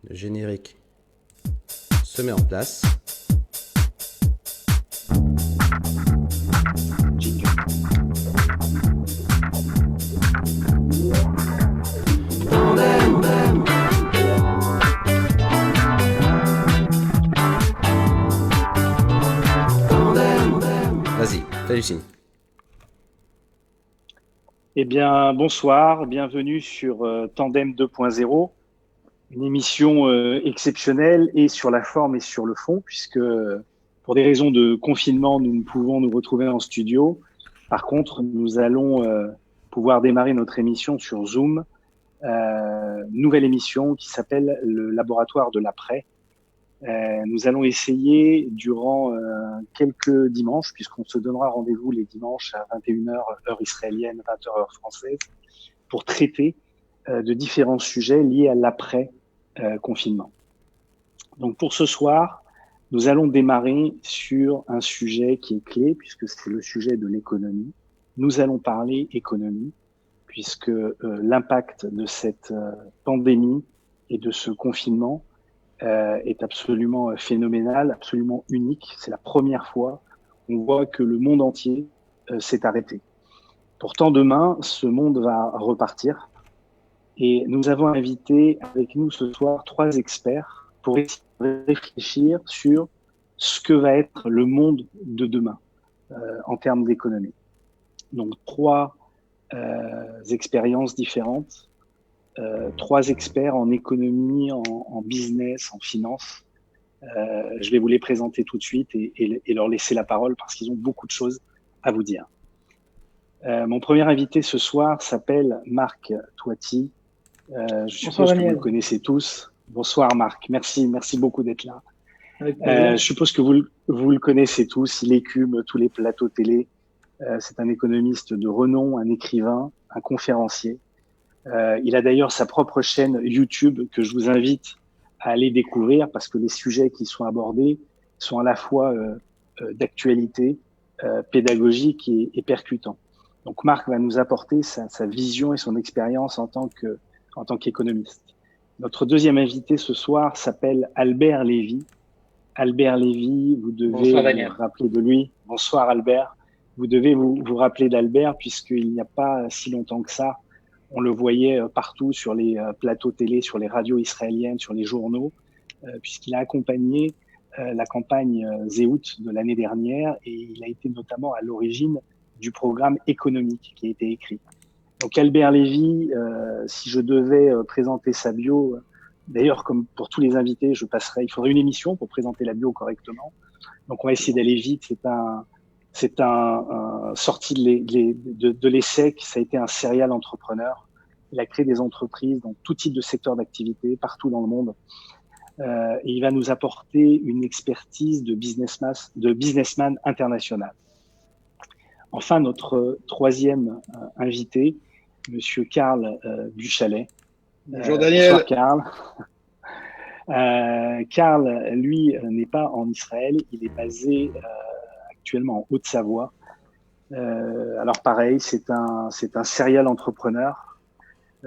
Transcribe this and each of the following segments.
Le générique se met en place. Vas-y, fais du signe. Eh bien, bonsoir, bienvenue sur Tandem 2.0, une émission exceptionnelle et sur la forme et sur le fond, puisque pour des raisons de confinement, nous ne pouvons nous retrouver en studio. Par contre, nous allons pouvoir démarrer notre émission sur Zoom, nouvelle émission qui s'appelle le laboratoire de l'après. Nous allons essayer durant quelques dimanches, puisqu'on se donnera rendez-vous les dimanches à 21h heure israélienne, 20h heure française, pour traiter de différents sujets liés à l'après-confinement. Donc pour ce soir, nous allons démarrer sur un sujet qui est clé, puisque c'est le sujet de l'économie. Nous allons parler économie, puisque l'impact de cette pandémie et de ce confinement est absolument phénoménal, absolument unique. C'est la première fois qu'on voit que le monde entier s'est arrêté. Pourtant, demain, ce monde va repartir. Et nous avons invité avec nous ce soir 3 experts pour réfléchir sur ce que va être le monde de demain en termes d'économie. Donc, 3 expériences différentes. 3 experts en économie, en business, en finance. Je vais vous les présenter tout de suite et leur laisser la parole parce qu'ils ont beaucoup de choses à vous dire. Mon premier invité ce soir s'appelle Marc Toiti. Je suppose que vous le connaissez tous. Bonsoir Marc, merci beaucoup d'être là. Je suppose que vous le connaissez tous, il écume tous les plateaux télé. C'est un économiste de renom, un écrivain, un conférencier. Il a d'ailleurs sa propre chaîne YouTube que je vous invite à aller découvrir parce que les sujets qui sont abordés sont à la fois d'actualité, pédagogique et percutants. Donc Marc va nous apporter sa vision et son expérience en tant qu'économiste. Notre deuxième invité ce soir s'appelle Albert Lévy. Albert Lévy, vous devez vous rappeler de lui. Bonsoir Albert. Vous devez vous rappeler d'Albert puisqu'il n'y a pas si longtemps que ça, on le voyait partout sur les plateaux télé, sur les radios israéliennes, sur les journaux, puisqu'il a accompagné la campagne Zéhout de l'année dernière et il a été notamment à l'origine du programme économique qui a été écrit. Donc Albert Lévy, si je devais présenter sa bio, d'ailleurs comme pour tous les invités, il faudrait une émission pour présenter la bio correctement. Donc on va essayer d'aller vite. C'est un sorti de l'ESSEC, ça a été un serial entrepreneur. Il a créé des entreprises dans tout type de secteur d'activité, partout dans le monde. Et il va nous apporter une expertise de businessman international. Enfin, notre troisième invité, Monsieur Karl Buchalet. Bonjour Daniel. Bonsoir Karl. Karl, lui, n'est pas en Israël, il est basé actuellement en Haute-Savoie. Alors pareil, c'est un serial entrepreneur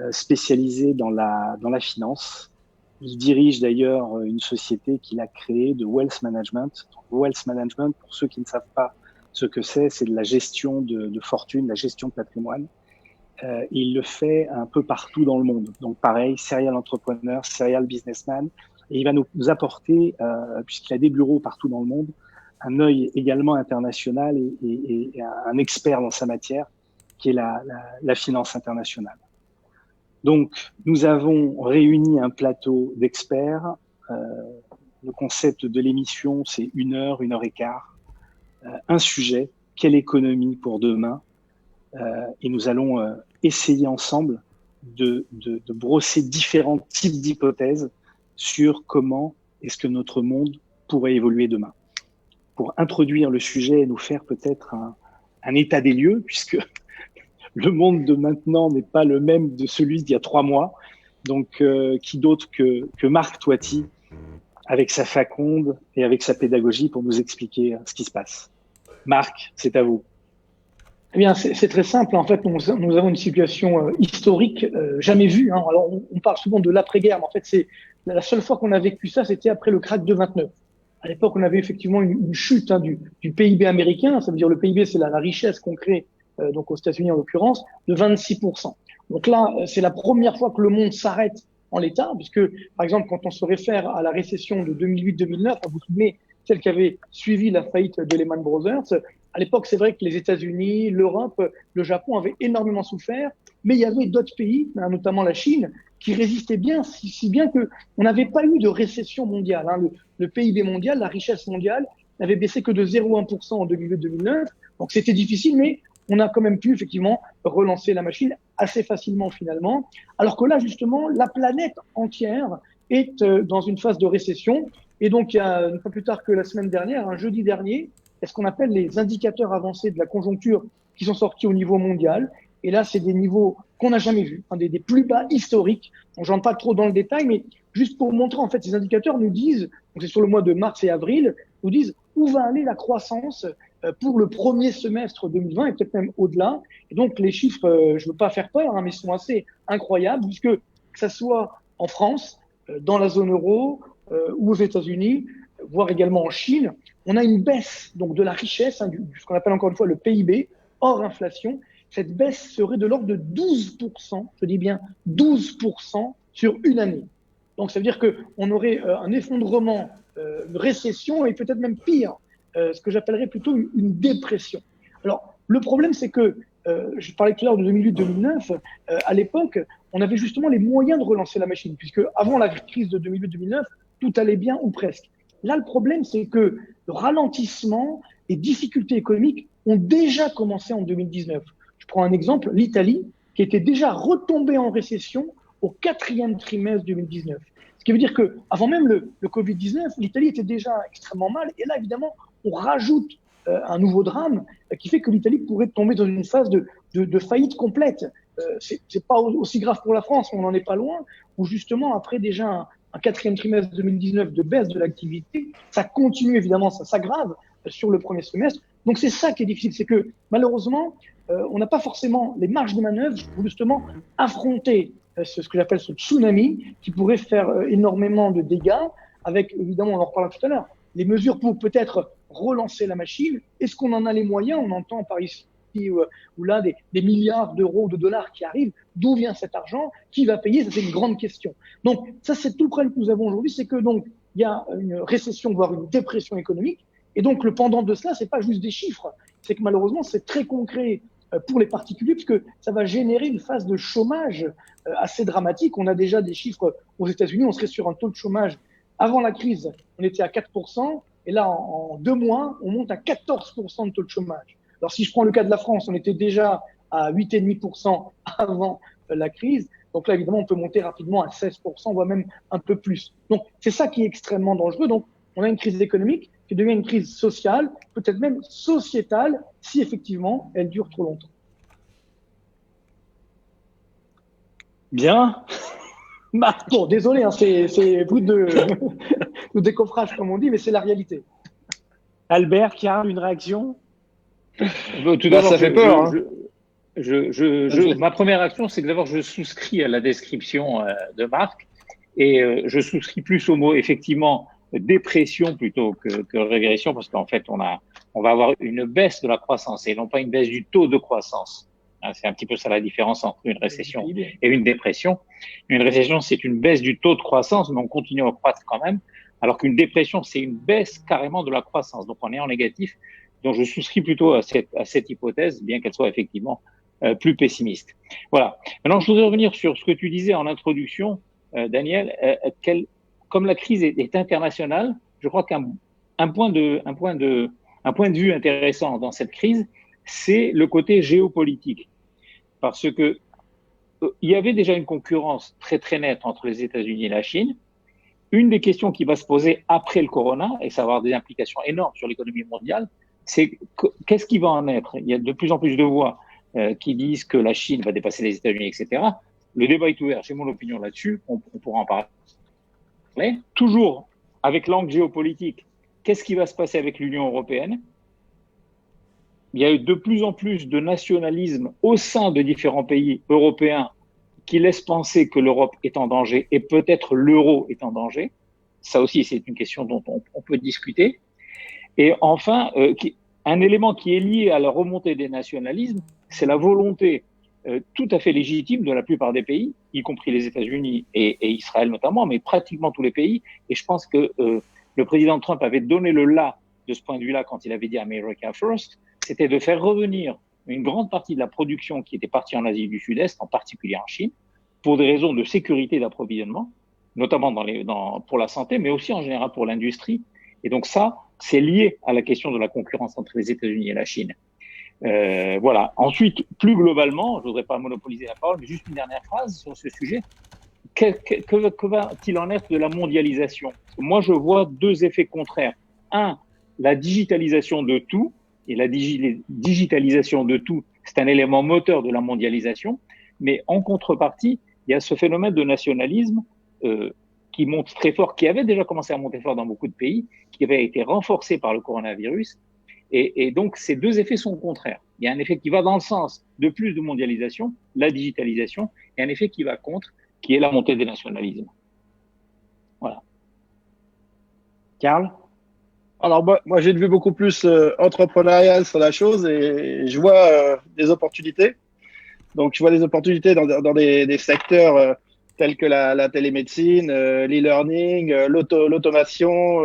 spécialisé dans la finance. Il dirige d'ailleurs une société qu'il a créée de wealth management. Wealth management, pour ceux qui ne savent pas ce que c'est de la gestion de fortune, la gestion de patrimoine. Il le fait un peu partout dans le monde. Donc pareil, serial entrepreneur, serial businessman. Et il va nous apporter, puisqu'il a des bureaux partout dans le monde, un œil également international et un expert dans sa matière, qui est la finance internationale. Donc, nous avons réuni un plateau d'experts. Le concept de l'émission, c'est 1 heure, 1 heure et quart. Un sujet, quelle économie pour demain? Et nous allons essayer ensemble de brosser différents types d'hypothèses sur comment est-ce que notre monde pourrait évoluer demain. Pour introduire le sujet et nous faire peut-être un état des lieux, puisque le monde de maintenant n'est pas le même de celui d'il y a 3 mois. Donc, qui d'autre que Marc Toiti, avec sa faconde et avec sa pédagogie pour nous expliquer ce qui se passe. Marc, c'est à vous. Eh bien, c'est très simple. En fait, nous avons une situation historique jamais vue. Alors, on parle souvent de l'après-guerre, mais en fait, c'est La seule fois qu'on a vécu ça, c'était après le crack de 29. À l'époque, on avait effectivement une chute du PIB américain. Ça veut dire le PIB, c'est la richesse qu'on crée donc aux États-Unis en l'occurrence, de 26%. Donc là, c'est la première fois que le monde s'arrête en l'état, puisque par exemple, quand on se réfère à la récession de 2008-2009, vous vous souvenez, celle qui avait suivi la faillite de Lehman Brothers, à l'époque, c'est vrai que les États-Unis, l'Europe, le Japon avaient énormément souffert, mais il y avait d'autres pays, notamment la Chine, qui résistaient bien, si bien que on n'avait pas eu de récession mondiale. Le PIB mondial, la richesse mondiale, n'avait baissé que de 0,1% en 2008-2009. Donc c'était difficile, mais on a quand même pu effectivement relancer la machine assez facilement finalement. Alors que là, justement, la planète entière est dans une phase de récession. Et donc, il y a pas plus tard que la semaine dernière, un jeudi dernier, il y a ce qu'on appelle les indicateurs avancés de la conjoncture qui sont sortis au niveau mondial. Et là, c'est des niveaux qu'on n'a jamais vus, des plus bas historiques. On n'entre pas trop dans le détail, mais juste pour montrer, en fait, ces indicateurs nous disent, donc c'est sur le mois de mars et avril, nous disent où va aller la croissance pour le premier semestre 2020 et peut-être même au-delà. Et donc, les chiffres, je veux pas faire peur, mais ils sont assez incroyables, puisque que ça soit en France, dans la zone euro ou aux États-Unis, voire également en Chine, on a une baisse donc de la richesse, ce qu'on appelle encore une fois le PIB, hors inflation. Cette baisse serait de l'ordre de 12%, je dis bien 12% sur une année. Donc ça veut dire qu'on aurait un effondrement, une récession et peut-être même pire, ce que j'appellerais plutôt une dépression. Alors le problème c'est que, je parlais tout à l'heure de 2008-2009, à l'époque on avait justement les moyens de relancer la machine, puisque avant la crise de 2008-2009, tout allait bien ou presque. Là le problème c'est que le ralentissement et difficultés économiques ont déjà commencé en 2019. Je prends un exemple, l'Italie, qui était déjà retombée en récession au 4e trimestre 2019. Ce qui veut dire que, avant même le Covid-19, l'Italie était déjà extrêmement mal. Et là, évidemment, on rajoute un nouveau drame qui fait que l'Italie pourrait tomber dans une phase de faillite complète. C'est pas aussi grave pour la France, on n'en est pas loin, où justement, après déjà un 4e trimestre 2019 de baisse de l'activité, ça continue évidemment, ça s'aggrave sur le premier semestre. Donc c'est ça qui est difficile, c'est que malheureusement, on n'a pas forcément les marges de manœuvre pour justement affronter ce que j'appelle ce tsunami qui pourrait faire énormément de dégâts avec, évidemment, on en reparlera tout à l'heure, les mesures pour peut-être relancer la machine. Est-ce qu'on en a les moyens? On entend par ici ou là des milliards d'euros, de dollars qui arrivent. D'où vient cet argent? Qui va payer? Ça, c'est une grande question. Donc, ça, c'est tout le problème que nous avons aujourd'hui, c'est que donc, il y a une récession, voire une dépression économique. Et donc, le pendant de cela, c'est pas juste des chiffres. C'est que malheureusement, c'est très concret pour les particuliers, puisque ça va générer une phase de chômage assez dramatique. On a déjà des chiffres aux États-Unis, on serait sur un taux de chômage. Avant la crise, on était à 4%, et là, en 2 mois, on monte à 14% de taux de chômage. Alors, si je prends le cas de la France, on était déjà à 8,5% avant la crise. Donc là, évidemment, on peut monter rapidement à 16%, voire même un peu plus. Donc, c'est ça qui est extrêmement dangereux. Donc, on a une crise économique qui devient une crise sociale, peut-être même sociétale, si effectivement elle dure trop longtemps. Bien. Bon, désolé, hein, c'est bruit de décoffrage, comme on dit, mais c'est la réalité. Albert, qui a une réaction? Tout d'abord, ça fait peur. Ma première réaction, c'est que d'abord, je souscris à la description de Marc et je souscris plus au mot, effectivement, dépression plutôt que régression, parce qu'en fait, on va avoir une baisse de la croissance et non pas une baisse du taux de croissance. C'est un petit peu ça la différence entre une récession et une dépression. Une récession, c'est une baisse du taux de croissance, mais on continue à croître quand même, alors qu'une dépression, c'est une baisse carrément de la croissance. Donc, on est en négatif. Donc, je souscris plutôt à cette hypothèse, bien qu'elle soit effectivement plus pessimiste. Voilà. Maintenant, je voudrais revenir sur ce que tu disais en introduction, Daniel. Comme la crise est internationale, je crois qu'un point de vue intéressant dans cette crise, c'est le côté géopolitique. Parce que il y avait déjà une concurrence très très nette entre les États-Unis et la Chine. Une des questions qui va se poser après le corona, et ça va avoir des implications énormes sur l'économie mondiale, c'est qu'est-ce qui va en être? Il y a de plus en plus de voix qui disent que la Chine va dépasser les États-Unis, etc. Le débat est ouvert, j'ai mon opinion là-dessus, on pourra en parler. Toujours avec l'angle géopolitique, qu'est-ce qui va se passer avec l'Union européenne? Il y a eu de plus en plus de nationalisme au sein de différents pays européens qui laisse penser que l'Europe est en danger et peut-être l'euro est en danger. Ça aussi, c'est une question dont on peut discuter. Et enfin, un élément qui est lié à la remontée des nationalismes, c'est la volonté tout à fait légitime de la plupart des pays, y compris les États-Unis et Israël notamment, mais pratiquement tous les pays. Et je pense que le président Trump avait donné le là de ce point de vue-là quand il avait dit America First, c'était de faire revenir une grande partie de la production qui était partie en Asie du Sud-Est, en particulier en Chine, pour des raisons de sécurité d'approvisionnement, notamment pour la santé, mais aussi en général pour l'industrie. Et donc ça, c'est lié à la question de la concurrence entre les États-Unis et la Chine. Voilà. Ensuite, plus globalement, je ne voudrais pas monopoliser la parole, mais juste une dernière phrase sur ce sujet. Que va-t-il en être de la mondialisation? Moi, je vois deux effets contraires. Un, la digitalisation de tout, et la digitalisation de tout, c'est un élément moteur de la mondialisation, mais en contrepartie, il y a ce phénomène de nationalisme qui monte très fort, qui avait déjà commencé à monter fort dans beaucoup de pays, qui avait été renforcé par le coronavirus. Et donc, ces deux effets sont contraires. Il y a un effet qui va dans le sens de plus de mondialisation, la digitalisation, et un effet qui va contre, qui est la montée des nationalismes. Voilà. Karl? Alors moi j'ai une vue beaucoup plus entrepreneuriale sur la chose et je vois des opportunités. Donc je vois des opportunités dans des secteurs tels que la télémédecine, l'e-learning, l'automation.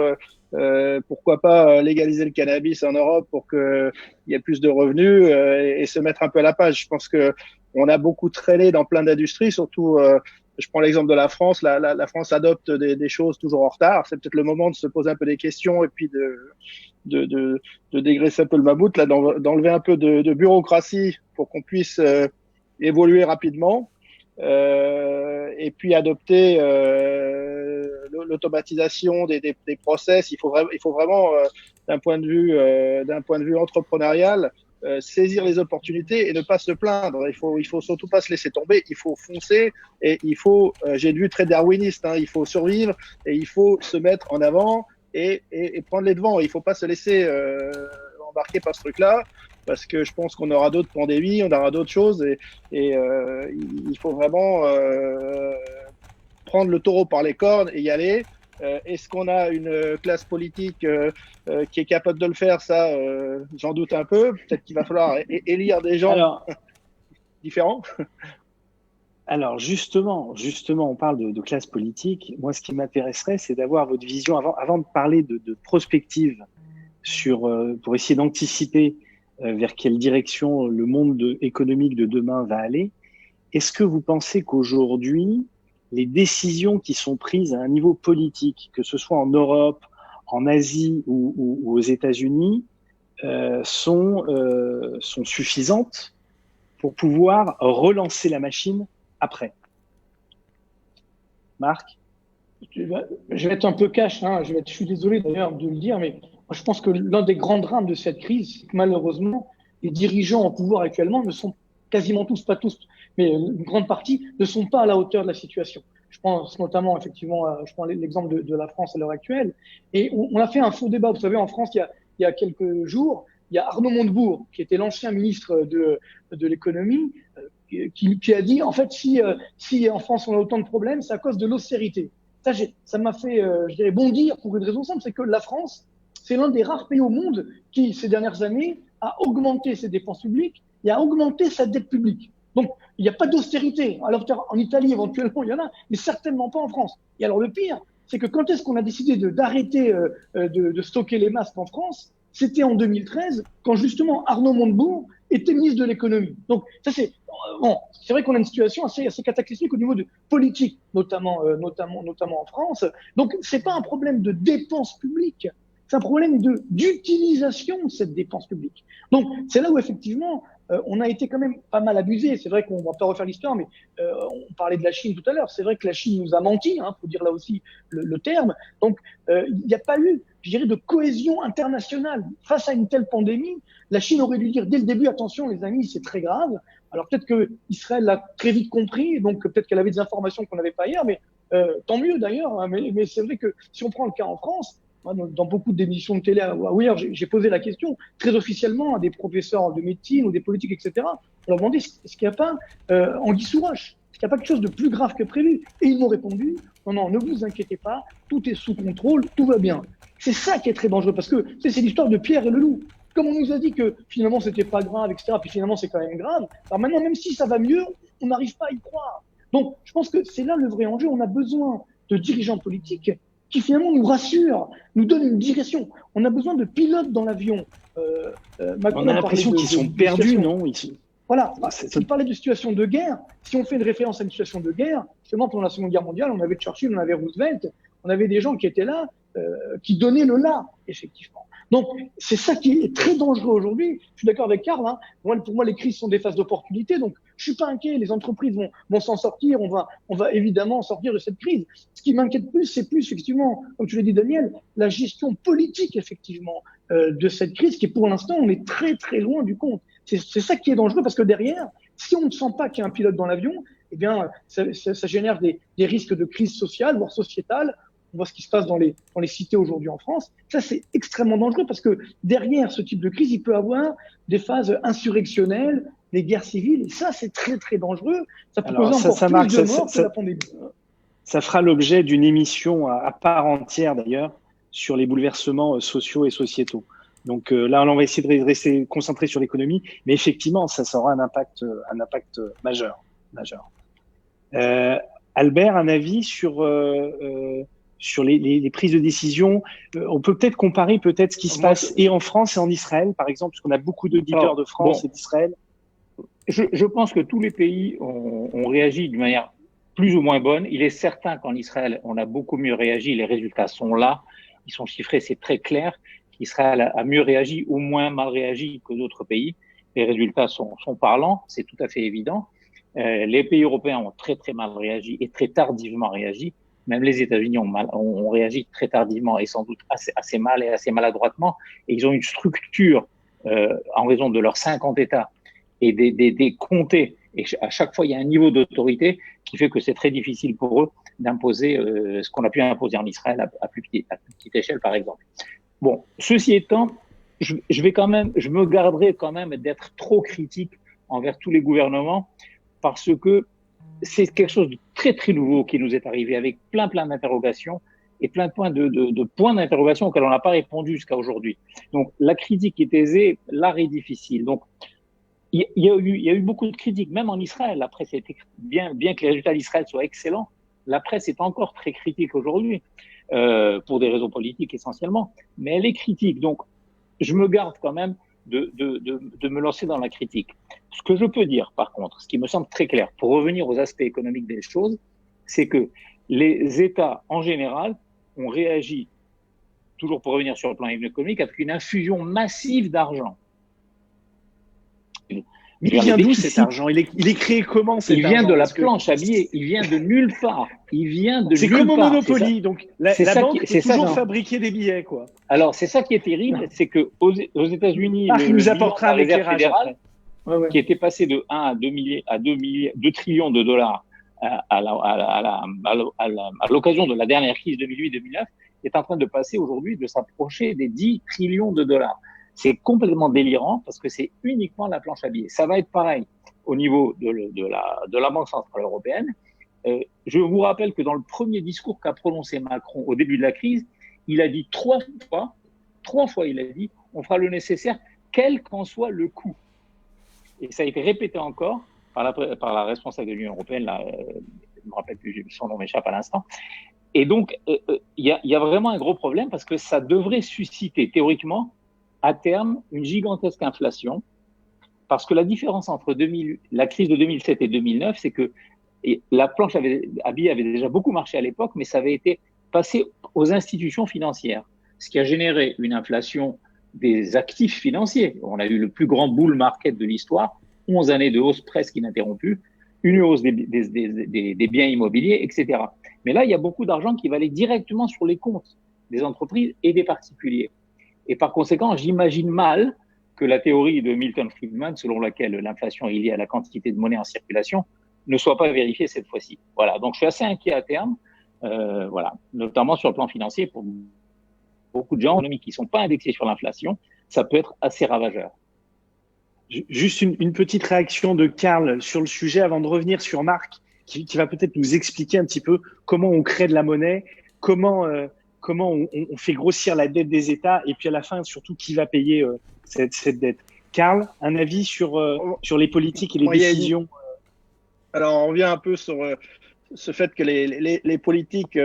Pourquoi pas légaliser le cannabis en Europe pour qu'il y ait plus de revenus et se mettre un peu à la page. Je pense que on a beaucoup traîné dans plein d'industries, surtout je prends l'exemple de la France. La France adopte des choses toujours en retard. C'est peut-être le moment de se poser un peu des questions et puis de dégraisser un peu le mammouth, là, d'enlever un peu de bureaucratie pour qu'on puisse évoluer rapidement. Et puis adopter l'automatisation des process. Il faut vraiment d'un point de vue entrepreneurial saisir les opportunités et ne pas se plaindre. Il faut surtout pas se laisser tomber. Il faut foncer et il faut j'ai une vue très darwiniste. Il faut survivre et il faut se mettre en avant et prendre les devants. Il faut pas se laisser embarquer par ce truc-là. Parce que je pense qu'on aura d'autres pandémies, on aura d'autres choses et il faut vraiment prendre le taureau par les cornes et y aller. Est-ce qu'on a une classe politique qui est capable de le faire? Ça, j'en doute un peu. Peut-être qu'il va falloir élire des gens différents. Alors justement, on parle de classe politique. Moi, ce qui m'intéresserait, c'est d'avoir votre vision avant de parler de prospective pour essayer d'anticiper vers quelle direction le monde économique de demain va aller. Est-ce que vous pensez qu'aujourd'hui, les décisions qui sont prises à un niveau politique, que ce soit en Europe, en Asie ou aux États-Unis, sont suffisantes pour pouvoir relancer la machine après? Marc? Je vais être un peu cash, je suis désolé d'ailleurs de le dire, mais je pense que l'un des grands drames de cette crise, c'est que malheureusement, les dirigeants au pouvoir actuellement ne sont quasiment tous, pas tous, mais une grande partie, ne sont pas à la hauteur de la situation. Je pense notamment, effectivement, je prends l'exemple de la France à l'heure actuelle. Et on a fait un faux débat. Vous savez, en France, il y a quelques jours, il y a Arnaud Montebourg, qui était l'ancien ministre de l'économie, qui a dit, en fait, si en France on a autant de problèmes, c'est à cause de l'austérité. Ça m'a fait, je dirais, bondir pour une raison simple, c'est que la France, c'est l'un des rares pays au monde qui, ces dernières années, a augmenté ses dépenses publiques et a augmenté sa dette publique. Donc, il n'y a pas d'austérité. Alors, en Italie, éventuellement, il y en a, mais certainement pas en France. Et alors, le pire, c'est que quand est-ce qu'on a décidé d'arrêter de stocker les masques en France? C'était en 2013, quand justement Arnaud Montebourg était ministre de l'économie. Donc, ça c'est vrai qu'on a une situation assez cataclysmique au niveau de politique, notamment en France. Donc, c'est pas un problème de dépenses publiques. C'est un problème d'utilisation de cette dépense publique. Donc, c'est là où effectivement, on a été quand même pas mal abusé. C'est vrai qu'on va pas refaire l'histoire, mais on parlait de la Chine tout à l'heure. C'est vrai que la Chine nous a menti, faut dire là aussi le terme. Donc, il n'y a pas eu, je dirais, de cohésion internationale. Face à une telle pandémie, la Chine aurait dû dire dès le début, attention les amis, c'est très grave. Alors peut-être que Israël l'a très vite compris, donc peut-être qu'elle avait des informations qu'on n'avait pas hier, mais tant mieux d'ailleurs. Mais c'est vrai que si on prend le cas en France, dans beaucoup d'émissions de télé, hier, j'ai posé la question très officiellement à des professeurs de médecine ou des politiques, etc. On leur demandait est-ce qu'il n'y a pas anguille sous roche. qu'il n'y a pas quelque chose de plus grave que prévu? Et ils m'ont répondu, non, ne vous inquiétez pas, tout est sous contrôle, tout va bien. C'est ça qui est très dangereux, parce que c'est l'histoire de Pierre et le loup. Comme on nous a dit que finalement c'était pas grave, etc., puis finalement c'est quand même grave, alors maintenant, même si ça va mieux, on n'arrive pas à y croire. Donc, je pense que c'est là le vrai enjeu. On a besoin de dirigeants politiques qui finalement nous rassurent, nous donnent une direction. On a besoin de pilotes dans l'avion. On a l'impression qu'ils sont perdus, non ici. Voilà, il parlait de situation de guerre. Si on fait une référence à une situation de guerre, justement pendant la Seconde Guerre mondiale, on avait Churchill, on avait Roosevelt, on avait des gens qui étaient là, qui donnaient le là, effectivement. Donc, c'est ça qui est très dangereux aujourd'hui. Je suis d'accord avec Karl, hein. Pour moi, les crises sont des phases d'opportunité. Donc, je suis pas inquiet. Les entreprises vont s'en sortir. On va évidemment sortir de cette crise. Ce qui m'inquiète plus, c'est plus, effectivement, comme tu l'as dit, Daniel, la gestion politique, effectivement, de cette crise qui, pour l'instant, on est très, très loin du compte. C'est ça qui est dangereux parce que derrière, si on ne sent pas qu'il y a un pilote dans l'avion, eh bien, ça génère des risques de crise sociale, voire sociétale. On voit ce qui se passe dans les cités aujourd'hui en France. Ça, c'est extrêmement dangereux parce que derrière ce type de crise, il peut avoir des phases insurrectionnelles, des guerres civiles. Et ça, c'est très, très dangereux. Ça peut causer encore plus de morts que la pandémie. Ça fera l'objet d'une émission à part entière, d'ailleurs, sur les bouleversements sociaux et sociétaux. Donc là, on va essayer de rester concentré sur l'économie. Mais effectivement, ça aura un impact majeur. Albert, un avis sur les prises de décision. On peut peut-être comparer ce qui se passe et en France et en Israël, par exemple, parce qu'on a beaucoup d'auditeurs de France et d'Israël. Je pense que tous les pays ont réagi d'une manière plus ou moins bonne. Il est certain qu'en Israël, on a beaucoup mieux réagi. Les résultats sont là. Ils sont chiffrés, c'est très clair. Israël a mieux réagi ou moins mal réagi que d'autres pays. Les résultats sont parlants, c'est tout à fait évident. Les pays européens ont très très mal réagi et très tardivement réagi. Même les États-Unis ont réagi très tardivement et sans doute assez mal et assez maladroitement. Et ils ont une structure en raison de leurs 50 États et des comtés. Et à chaque fois, il y a un niveau d'autorité qui fait que c'est très difficile pour eux d'imposer ce qu'on a pu imposer en Israël à plus petite échelle, par exemple. Bon, ceci étant, je me garderai quand même d'être trop critique envers tous les gouvernements parce que c'est quelque chose de très très nouveau qui nous est arrivé avec plein d'interrogations et plein de points d'interrogation auxquels on n'a pas répondu jusqu'à aujourd'hui. Donc la critique est aisée, l'art est difficile. Donc il y a eu beaucoup de critiques, même en Israël. La presse était bien que les résultats d'Israël soient excellents, la presse est encore très critique aujourd'hui. Pour des raisons politiques essentiellement, mais elle est critique. Donc, je me garde quand même de me lancer dans la critique. Ce que je peux dire, par contre, ce qui me semble très clair, pour revenir aux aspects économiques des choses, c'est que les États, en général, ont réagi, toujours pour revenir sur le plan économique, avec une infusion massive d'argent. Mais il vient d'où cet argent? Il est créé comment cet argent? Il vient de la planche à billets, il vient de nulle part. C'est comme au Monopoly, donc la banque peut toujours fabriquer des billets, quoi. Alors, c'est ça qui est terrible, c'est que aux États-Unis, il nous apportera un éclairage fédéral, qui était passé de 1 à 2 trillions de dollars à l'occasion de la dernière crise 2008-2009, est en train de passer aujourd'hui, de s'approcher des 10 trillions de dollars. C'est complètement délirant parce que c'est uniquement la planche à billets. Ça va être pareil au niveau de la Banque centrale européenne. Je vous rappelle que dans le premier discours qu'a prononcé Macron au début de la crise, il a dit trois fois il a dit, on fera le nécessaire, quel qu'en soit le coût. Et ça a été répété encore par la responsable de l'Union européenne, là, je me rappelle plus, son nom m'échappe à l'instant. Et donc, il y a vraiment un gros problème parce que ça devrait susciter théoriquement à terme une gigantesque inflation, parce que la différence entre la crise de 2007 et 2009, c'est que la planche à billets avait déjà beaucoup marché à l'époque, mais ça avait été passé aux institutions financières, ce qui a généré une inflation des actifs financiers. On a eu le plus grand bull market de l'histoire, 11 années de hausse presque ininterrompue, une hausse des biens immobiliers, etc. Mais là, il y a beaucoup d'argent qui va aller directement sur les comptes des entreprises et des particuliers. Et par conséquent, j'imagine mal que la théorie de Milton Friedman, selon laquelle l'inflation est liée à la quantité de monnaie en circulation, ne soit pas vérifiée cette fois-ci. Voilà. Donc, je suis assez inquiet à terme, voilà, notamment sur le plan financier. Pour beaucoup de gens qui ne sont pas indexés sur l'inflation, ça peut être assez ravageur. Juste une petite réaction de Karl sur le sujet avant de revenir sur Marc, qui va peut-être nous expliquer un petit peu comment on crée de la monnaie, comment on fait grossir la dette des États, et puis à la fin, surtout, qui va payer cette dette. Karl, un avis sur les politiques et les décisions? Alors, on revient un peu sur ce fait que les politiques,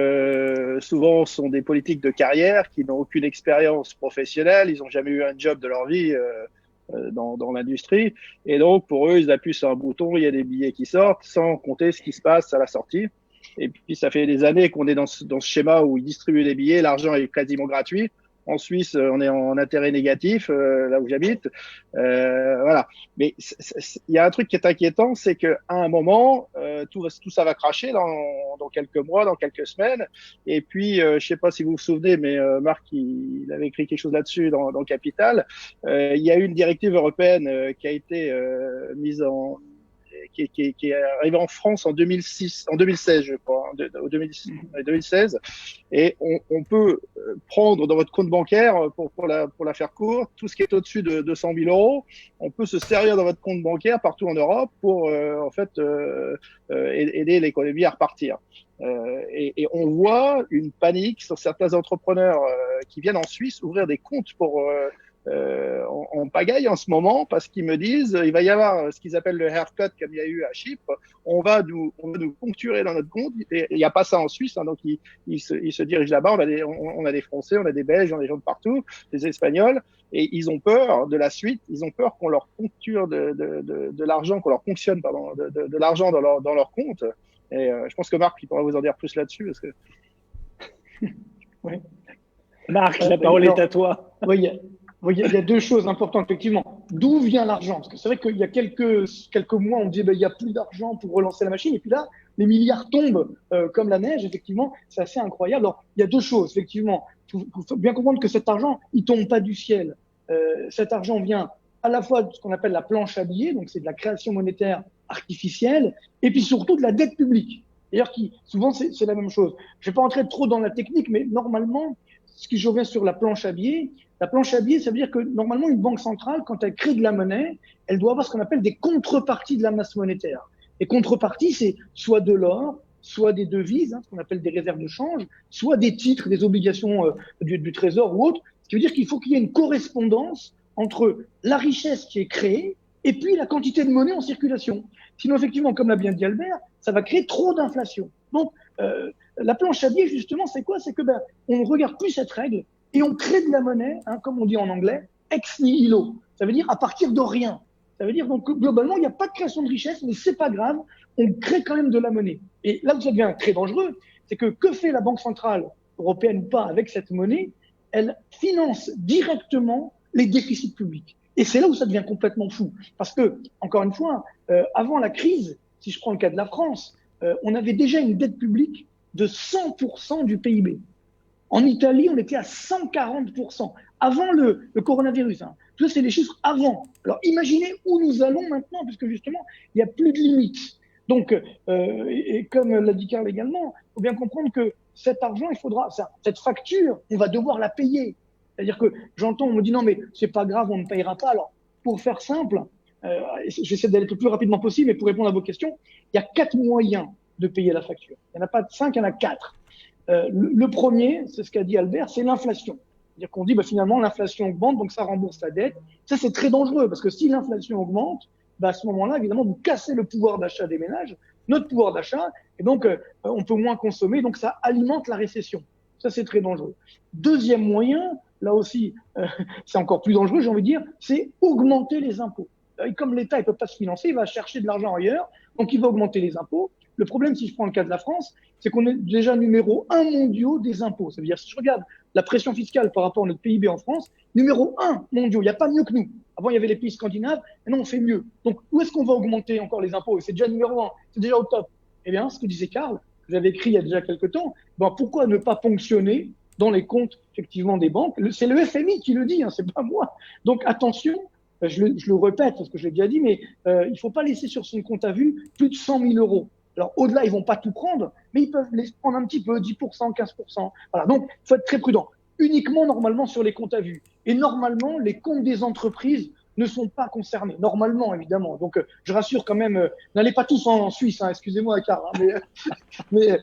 souvent, sont des politiques de carrière qui n'ont aucune expérience professionnelle. Ils n'ont jamais eu un job de leur vie dans l'industrie. Et donc, pour eux, ils appuient sur un bouton, il y a des billets qui sortent sans compter ce qui se passe à la sortie. Et puis, ça fait des années qu'on est dans ce schéma où ils distribuent des billets, l'argent est quasiment gratuit. En Suisse, on est en intérêt négatif, là où j'habite. Voilà. Mais il y a un truc qui est inquiétant, c'est qu'à un moment, tout ça va cracher dans quelques mois, dans quelques semaines. Et puis, je sais pas si vous vous souvenez, mais Marc, il avait écrit quelque chose là-dessus dans Capital. Il y a eu une directive européenne qui a été mise qui est arrivé en France en 2016, je crois, 2016. Et on peut prendre dans votre compte bancaire, pour la faire courte, tout ce qui est au-dessus de 200 000 euros, on peut se servir dans votre compte bancaire partout en Europe pour, en fait, aider l'économie à repartir. Et on voit une panique sur certains entrepreneurs qui viennent en Suisse ouvrir des comptes en pagaille en ce moment parce qu'ils me disent il va y avoir ce qu'ils appellent le haircut comme il y a eu à Chypre, on va nous poncturer dans notre compte, et il n'y a pas ça en Suisse, hein, donc ils se dirigent là-bas. On a des Français, on a des Belges, on a des gens de partout, des Espagnols, et ils ont peur de la suite, ils ont peur qu'on leur poncture de l'argent, qu'on leur ponctionne de l'argent dans leur compte. Et je pense que Marc il pourra vous en dire plus là-dessus parce que Ouais. Marc, la parole est à toi. Oui, il y a deux choses importantes, effectivement. D'où vient l'argent? Parce que c'est vrai qu'il y a quelques mois, on disait il n'y a plus d'argent pour relancer la machine. Et puis là, les milliards tombent comme la neige. Effectivement, c'est assez incroyable. Alors, il y a deux choses, effectivement. Il faut bien comprendre que cet argent, il tombe pas du ciel. Cet argent vient à la fois de ce qu'on appelle la planche à billets, donc c'est de la création monétaire artificielle, et puis surtout de la dette publique. D'ailleurs, souvent, c'est la même chose. Je ne vais pas entrer trop dans la technique, mais normalement, si je reviens sur la planche à billets, ça veut dire que normalement, une banque centrale, quand elle crée de la monnaie, elle doit avoir ce qu'on appelle des contreparties de la masse monétaire. Les contreparties, c'est soit de l'or, soit des devises, ce qu'on appelle des réserves de change, soit des titres, des obligations du Trésor ou autre. Ce qui veut dire qu'il faut qu'il y ait une correspondance entre la richesse qui est créée et puis la quantité de monnaie en circulation. Sinon, effectivement, comme l'a bien dit Albert, ça va créer trop d'inflation. Donc, la planche à billets, justement, c'est quoi? C'est que on ne regarde plus cette règle et on crée de la monnaie, comme on dit en anglais, ex nihilo. Ça veut dire à partir de rien. Ça veut dire donc globalement, il n'y a pas de création de richesse, mais c'est pas grave, on crée quand même de la monnaie. Et là où ça devient très dangereux, c'est que fait la Banque centrale européenne ou pas avec cette monnaie? Elle finance directement les déficits publics. Et c'est là où ça devient complètement fou. Parce que, encore une fois, avant la crise, si je prends le cas de la France, on avait déjà une dette publique de 100% du PIB. En Italie, on était à 140%. Avant le coronavirus. Tout ça, c'est les chiffres avant. Alors, imaginez où nous allons maintenant, puisque justement, il n'y a plus de limites. Donc, et comme l'a dit Karl également, il faut bien comprendre que cet argent, cette facture, on va devoir la payer. C'est-à-dire que j'entends, on me dit non, mais c'est pas grave, on ne payera pas. Alors, pour faire simple, j'essaie d'aller le plus rapidement possible, mais pour répondre à vos questions, il y a 4 moyens de payer la facture. Il n'y en a pas 5, il y en a 4. Le premier, c'est ce qu'a dit Albert, c'est l'inflation. C'est-à-dire qu'on dit, finalement, l'inflation augmente, donc ça rembourse la dette. Ça, c'est très dangereux, parce que si l'inflation augmente, à ce moment-là, évidemment, vous cassez le pouvoir d'achat des ménages, notre pouvoir d'achat, et donc on peut moins consommer, donc ça alimente la récession. Ça, c'est très dangereux. Deuxième moyen, là aussi, c'est encore plus dangereux, j'ai envie de dire, c'est augmenter les impôts. Et comme l'État ne peut pas se financer, il va chercher de l'argent ailleurs, donc il va augmenter les impôts. Le problème, si je prends le cas de la France, c'est qu'on est déjà numéro 1 mondial des impôts. Ça veut dire, si je regarde la pression fiscale par rapport à notre PIB en France, numéro 1 mondial, il n'y a pas mieux que nous. Avant, il y avait les pays scandinaves, maintenant on fait mieux. Donc, où est-ce qu'on va augmenter encore les impôts? Et c'est déjà numéro 1, c'est déjà au top. Eh bien, ce que disait Karl, que j'avais écrit il y a déjà quelques temps, pourquoi ne pas ponctionner dans les comptes, effectivement, des banques? C'est le FMI qui le dit, c'est pas moi. Donc, attention, je le répète parce que je l'ai déjà dit, mais il ne faut pas laisser sur son compte à vue plus de 100 000 euros. Alors, au-delà, ils vont pas tout prendre, mais ils peuvent les prendre un petit peu, 10%, 15%. Voilà. Donc, il faut être très prudent. Uniquement, normalement, sur les comptes à vue. Et normalement, les comptes des entreprises ne sont pas concernés, normalement, évidemment. Donc, je rassure quand même, n'allez pas tous en Suisse, hein, excusez-moi, Car, hein, mais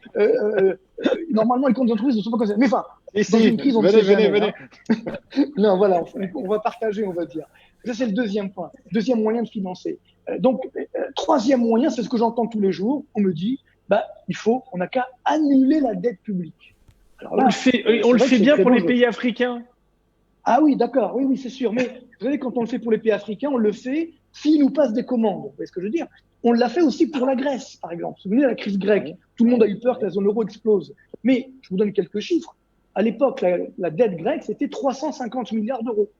normalement, les comptes d'entreprise ne sont pas concernés. Mais enfin, dans une crise, on ne sait jamais. Venez. Hein. Non, voilà, on va partager, on va dire. Ça, c'est le deuxième point. Deuxième moyen de financer. Troisième moyen, c'est ce que j'entends tous les jours. On me dit, on n'a qu'à annuler la dette publique. Alors là, on le fait bien pour les pays africains. Ah oui, d'accord, oui, c'est sûr. Mais vous savez, quand on le fait pour les pays africains, on le fait s'ils nous passent des commandes. Vous voyez ce que je veux dire? On l'a fait aussi pour la Grèce, par exemple. Vous vous souvenez de la crise grecque? Tout le monde a eu peur que la zone euro explose. Mais je vous donne quelques chiffres. À l'époque, la dette grecque, c'était 350 milliards d'euros.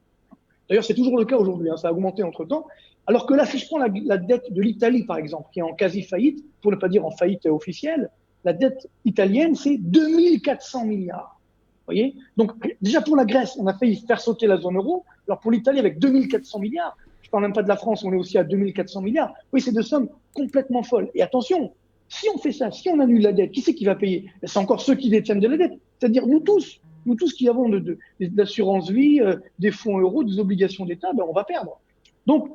D'ailleurs, c'est toujours le cas aujourd'hui, hein, ça a augmenté entre-temps. Alors que là, si je prends la dette de l'Italie, par exemple, qui est en quasi-faillite, pour ne pas dire en faillite officielle, la dette italienne, c'est 2400 milliards. Vous voyez? Donc, déjà pour la Grèce, on a failli faire sauter la zone euro. Alors pour l'Italie, avec 2400 milliards, je parle même pas de la France, on est aussi à 2400 milliards. Oui, c'est deux sommes complètement folles. Et attention, si on fait ça, si on annule la dette, qui c'est qui va payer? C'est encore ceux qui détiennent de la dette, c'est-à-dire nous tous qui avons de l'assurance vie, des fonds euros, des obligations d'État, on va perdre. Donc,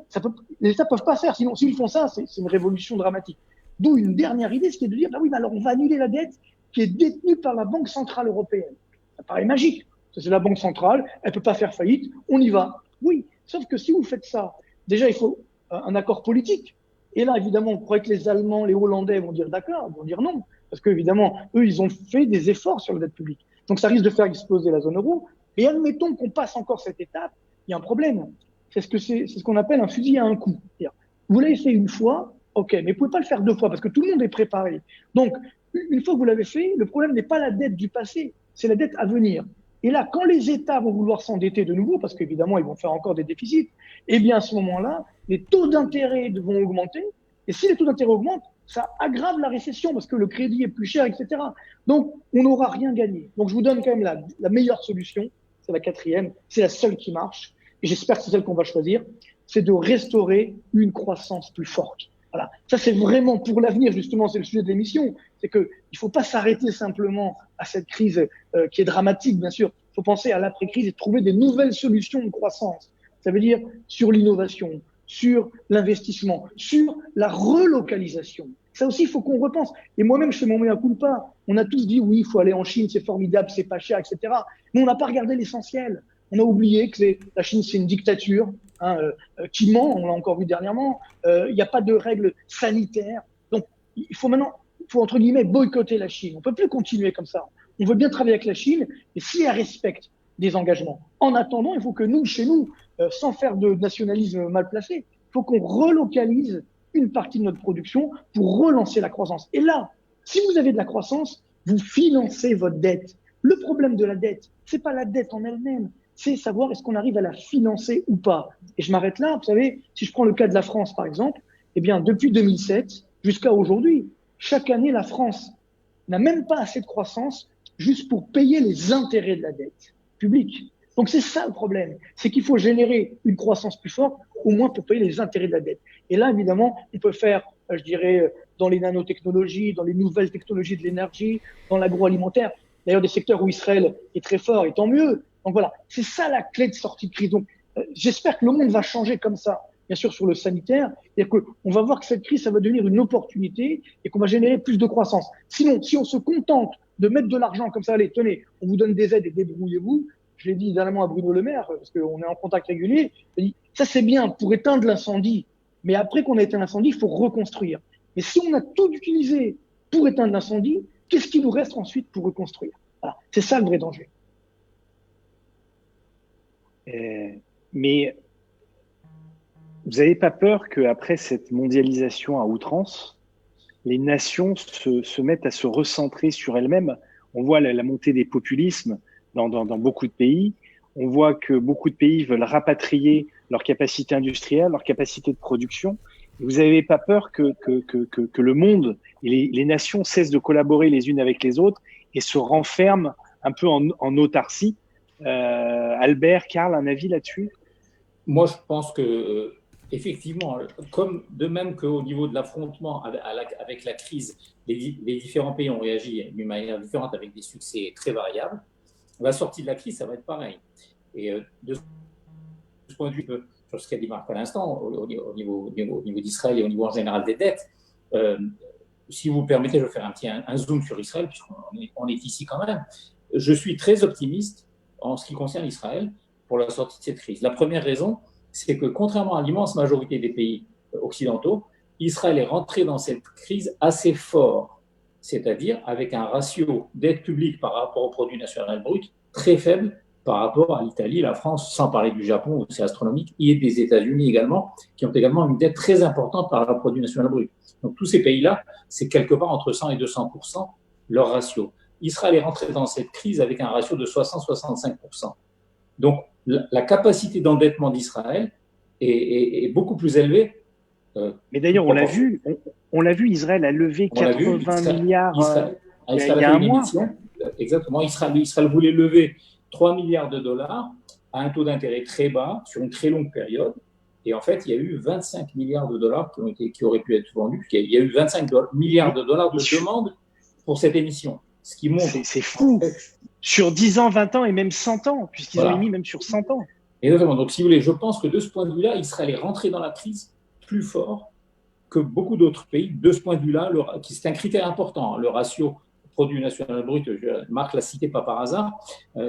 les États peuvent pas faire. Sinon, s'ils font ça, c'est une révolution dramatique. D'où une dernière idée, ce qui est de dire, alors on va annuler la dette qui est détenue par la Banque Centrale Européenne. Ça paraît magique. C'est la Banque Centrale, elle peut pas faire faillite, on y va. Oui, sauf que si vous faites ça, déjà, il faut un accord politique. Et là, évidemment, on croit que les Allemands, les Hollandais vont dire d'accord, vont dire non. Parce qu'évidemment, eux, ils ont fait des efforts sur la dette publique. Donc, ça risque de faire exploser la zone euro. Et admettons qu'on passe encore cette étape, il y a un problème. C'est ce qu'on appelle un fusil à un coup. Vous l'avez fait une fois, ok, mais vous pouvez pas le faire deux fois parce que tout le monde est préparé. Donc, une fois que vous l'avez fait, le problème n'est pas la dette du passé, c'est la dette à venir. Et là, quand les États vont vouloir s'endetter de nouveau, parce qu'évidemment, ils vont faire encore des déficits, eh bien, à ce moment-là, les taux d'intérêt vont augmenter. Et si les taux d'intérêt augmentent, ça aggrave la récession parce que le crédit est plus cher, etc. Donc, on n'aura rien gagné. Donc, je vous donne quand même la meilleure solution. C'est la quatrième. C'est la seule qui marche. Et j'espère que c'est celle qu'on va choisir. C'est de restaurer une croissance plus forte. Voilà. Ça, c'est vraiment pour l'avenir, justement, c'est le sujet de l'émission. C'est que il faut pas s'arrêter simplement à cette crise qui est dramatique, bien sûr. Il faut penser à l'après-crise et trouver des nouvelles solutions de croissance. Ça veut dire sur l'innovation, sur l'investissement, sur la relocalisation. Ça aussi, il faut qu'on repense. Et moi-même, je fais mon mea culpa. On a tous dit, oui, il faut aller en Chine, c'est formidable, c'est pas cher, etc. Mais on n'a pas regardé l'essentiel. On a oublié que la Chine, c'est une dictature qui ment, on l'a encore vu dernièrement. Il n'y a pas de règles sanitaires. Donc, il faut entre guillemets, boycotter la Chine. On peut plus continuer comme ça. On veut bien travailler avec la Chine, et si elle respecte des engagements. En attendant, il faut que nous, chez nous, sans faire de nationalisme mal placé, il faut qu'on relocalise une partie de notre production pour relancer la croissance. Et là, si vous avez de la croissance, vous financez votre dette. Le problème de la dette, c'est pas la dette en elle-même, c'est savoir est-ce qu'on arrive à la financer ou pas. Et je m'arrête là, vous savez, si je prends le cas de la France, par exemple, eh bien, depuis 2007 jusqu'à aujourd'hui, chaque année, la France n'a même pas assez de croissance juste pour payer les intérêts de la dette publique. Donc, c'est ça le problème. C'est qu'il faut générer une croissance plus forte, au moins pour payer les intérêts de la dette. Et là, évidemment, on peut faire, je dirais, dans les nanotechnologies, dans les nouvelles technologies de l'énergie, dans l'agroalimentaire. D'ailleurs, des secteurs où Israël est très fort, et tant mieux. Donc voilà, c'est ça la clé de sortie de crise. Donc, j'espère que le monde va changer comme ça. Bien sûr, sur le sanitaire, c'est-à-dire qu'on va voir que cette crise, ça va devenir une opportunité et qu'on va générer plus de croissance. Sinon, si on se contente de mettre de l'argent comme ça, allez, tenez, on vous donne des aides et débrouillez-vous. Je l'ai dit dernièrement à Bruno Le Maire, parce qu'on est en contact régulier. Je dis, ça c'est bien pour éteindre l'incendie, mais après qu'on a éteint l'incendie, il faut reconstruire. Mais si on a tout utilisé pour éteindre l'incendie, qu'est-ce qui nous reste ensuite pour reconstruire? Voilà, c'est ça le vrai danger. Mais vous n'avez pas peur qu'après cette mondialisation à outrance, les nations se mettent à se recentrer sur elles-mêmes? On voit la montée des populismes dans beaucoup de pays. On voit que beaucoup de pays veulent rapatrier leur capacité industrielle, leur capacité de production. Vous n'avez pas peur que le monde et les nations cessent de collaborer les unes avec les autres et se renferment un peu en autarcie? Albert, Karl, un avis là-dessus? Moi, je pense que effectivement, comme de même qu'au niveau de l'affrontement avec la crise, les différents pays ont réagi d'une manière différente avec des succès très variables. La sortie de la crise, ça va être pareil. Et de ce point de vue, sur ce qu'a dit Marc à l'instant, au niveau d'Israël et au niveau en général des dettes. Si vous me permettez, je vais faire un zoom sur Israël, puisqu'on est ici quand même. Je suis très optimiste en ce qui concerne Israël pour la sortie de cette crise. La première raison, c'est que contrairement à l'immense majorité des pays occidentaux, Israël est rentré dans cette crise assez fort, c'est-à-dire avec un ratio dette publique par rapport au produit national brut très faible par rapport à l'Italie, la France, sans parler du Japon, où c'est astronomique, et des États-Unis également, qui ont également une dette très importante par rapport au produit national brut. Donc tous ces pays-là, c'est quelque part entre 100 et 200% leur ratio. Israël est rentré dans cette crise avec un ratio de 60-65%. Donc la capacité d'endettement d'Israël est beaucoup plus élevée. Mais d'ailleurs, on l'a vu, Israël a levé 80 milliards il y a un mois. Exactement, Israël voulait lever 3 milliards de dollars à un taux d'intérêt très bas sur une très longue période. Et en fait, il y a eu 25 milliards de dollars qui auraient pu être vendus. Il y a eu 25 milliards de dollars de demandes pour cette émission. Ce qui montre. C'est fou. Sur 10 ans, 20 ans et même 100 ans, puisqu'ils ont émis même sur 100 ans. Exactement. Donc, si vous voulez, je pense que de ce point de vue-là, Israël est rentré dans la crise plus fort que beaucoup d'autres pays. De ce point de vue-là, c'est un critère important. Le ratio produit national brut, Marc l'a cité pas par hasard,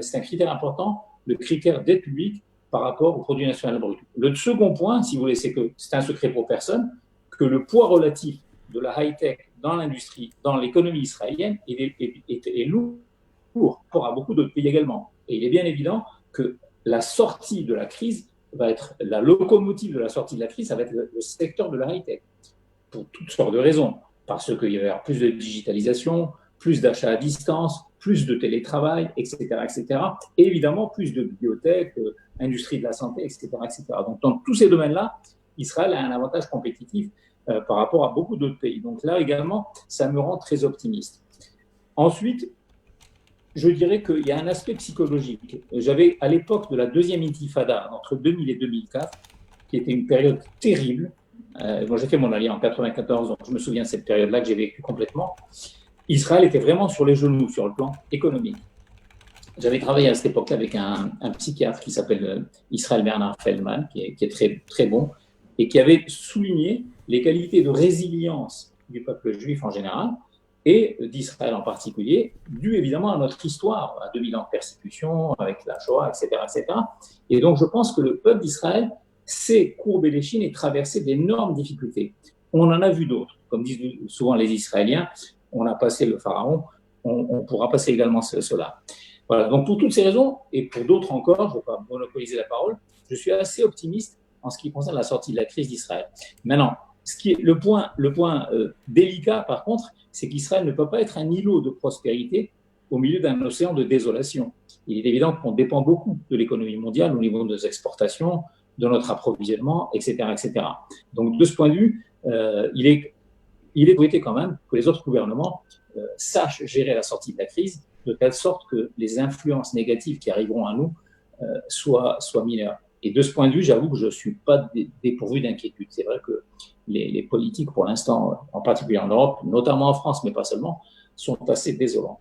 c'est un critère important, le critère dette publique par rapport au produit national brut. Le second point, si vous voulez, c'est que c'est un secret pour personne, que le poids relatif de la high-tech dans l'industrie, dans l'économie israélienne, est lourd par rapport à beaucoup d'autres pays également. Et il est bien évident que la sortie de la crise va être, la locomotive de la sortie de la crise, ça va être le secteur de la high-tech, pour toutes sortes de raisons. Parce qu'il y va y avoir plus de digitalisation, plus d'achats à distance, plus de télétravail, etc., etc. Et évidemment, plus de biotech, industrie de la santé, etc., etc. Donc, dans tous ces domaines-là, Israël a un avantage compétitif par rapport à beaucoup d'autres pays. Donc là, également, ça me rend très optimiste. Ensuite, je dirais qu'il y a un aspect psychologique. J'avais, à l'époque de la deuxième intifada, entre 2000 et 2004, qui était une période terrible. Moi, j'ai fait mon allié en 94, donc je me souviens de cette période-là que j'ai vécue complètement. Israël était vraiment sur les genoux sur le plan économique. J'avais travaillé à cette époque avec un psychiatre qui s'appelle Israël Bernard Feldman, qui est très, très bon, et qui avait souligné les qualités de résilience du peuple juif en général, et d'Israël en particulier, dû évidemment à notre histoire, à 2000 ans de persécution, avec la Shoah, etc., etc. Et donc, je pense que le peuple d'Israël sait courber l'échine et traverser d'énormes difficultés. On en a vu d'autres, comme disent souvent les Israéliens, on a passé le pharaon, on pourra passer également cela. Voilà, donc pour toutes ces raisons, et pour d'autres encore, je ne vais pas monopoliser la parole, je suis assez optimiste en ce qui concerne la sortie de la crise d'Israël. Maintenant, le point délicat, par contre, c'est qu'Israël ne peut pas être un îlot de prospérité au milieu d'un océan de désolation. Il est évident qu'on dépend beaucoup de l'économie mondiale au niveau de nos exportations, de notre approvisionnement, etc., etc. Donc, de ce point de vue, il est souhaité quand même que les autres gouvernements sachent gérer la sortie de la crise de telle sorte que les influences négatives qui arriveront à nous soient mineures. Et de ce point de vue, j'avoue que je ne suis pas dépourvu d'inquiétude. C'est vrai que les politiques, pour l'instant, en particulier en Europe, notamment en France, mais pas seulement, sont assez désolantes.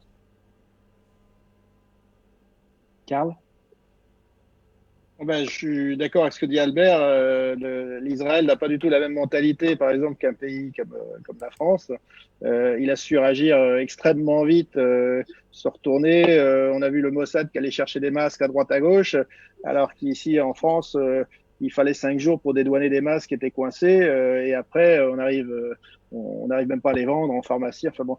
Karl ? Je suis d'accord avec ce que dit Albert. L'Israël n'a pas du tout la même mentalité, par exemple, qu'un pays comme la France. Il a su réagir extrêmement vite, se retourner. On a vu le Mossad qui allait chercher des masques à droite à gauche, alors qu'ici en France, il fallait 5 jours pour dédouaner des masques qui étaient coincés. Et après, on n'arrive même pas à les vendre en pharmacie. Enfin bon,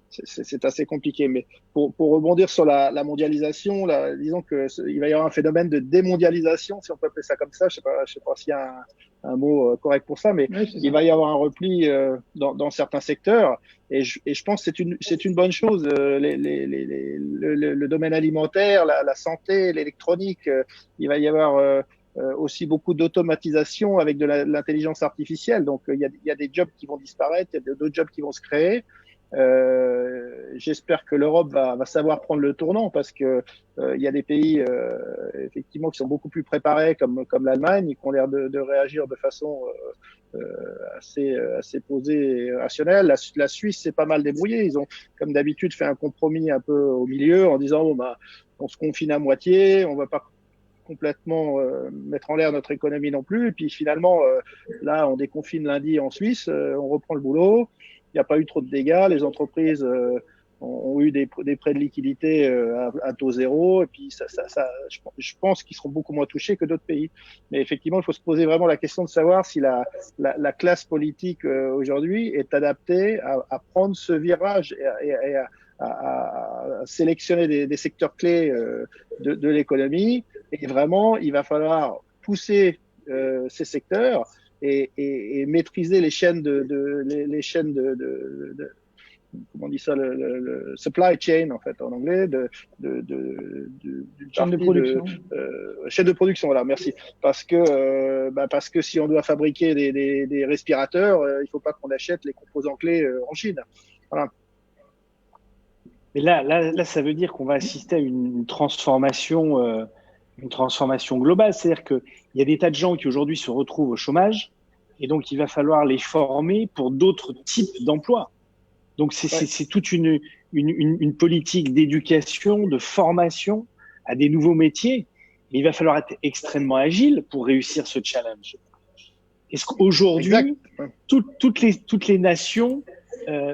c'est assez compliqué. Mais pour rebondir sur la mondialisation, disons que il va y avoir un phénomène de démondialisation, si on peut appeler ça comme ça. Je sais pas s'il y a un mot correct pour ça, mais oui, il va y avoir un repli dans certains secteurs. Et je pense que c'est une bonne chose. Le domaine alimentaire, la santé, l'électronique, il va y avoir aussi beaucoup d'automatisation avec de l'intelligence artificielle. Donc, il y a des jobs qui vont disparaître, il y a d'autres jobs qui vont se créer. J'espère que l'Europe va savoir prendre le tournant parce que il y a des pays effectivement qui sont beaucoup plus préparés comme l'Allemagne, qui ont l'air de réagir de façon assez posée et rationnelle. La Suisse s'est pas mal débrouillée. Ils ont, comme d'habitude, fait un compromis un peu au milieu en disant on se confine à moitié, on va pas complètement mettre en l'air notre économie non plus. Et puis finalement, là, on déconfine lundi en Suisse, on reprend le boulot. Il n'y a pas eu trop de dégâts. Les entreprises ont eu des prêts de liquidité à taux zéro. Et puis, je pense qu'ils seront beaucoup moins touchés que d'autres pays. Mais effectivement, il faut se poser vraiment la question de savoir si la classe politique aujourd'hui est adaptée à prendre ce virage et à sélectionner des secteurs clés de l'économie. Et vraiment, il va falloir pousser ces secteurs et maîtriser les chaînes les chaînes comment on dit ça, le supply chain en fait en anglais, Chaîne de production. Chaîne de production, voilà, merci. Parce que si on doit fabriquer des respirateurs, il faut pas qu'on achète les composants clés en Chine. Voilà. Mais là, ça veut dire qu'on va assister à une transformation globale. C'est-à-dire qu'il y a des tas de gens qui aujourd'hui se retrouvent au chômage et donc il va falloir les former pour d'autres types d'emplois. Donc c'est toute une politique d'éducation, de formation à des nouveaux métiers. Mais il va falloir être extrêmement agile pour réussir ce challenge. Est-ce qu'aujourd'hui, toutes les nations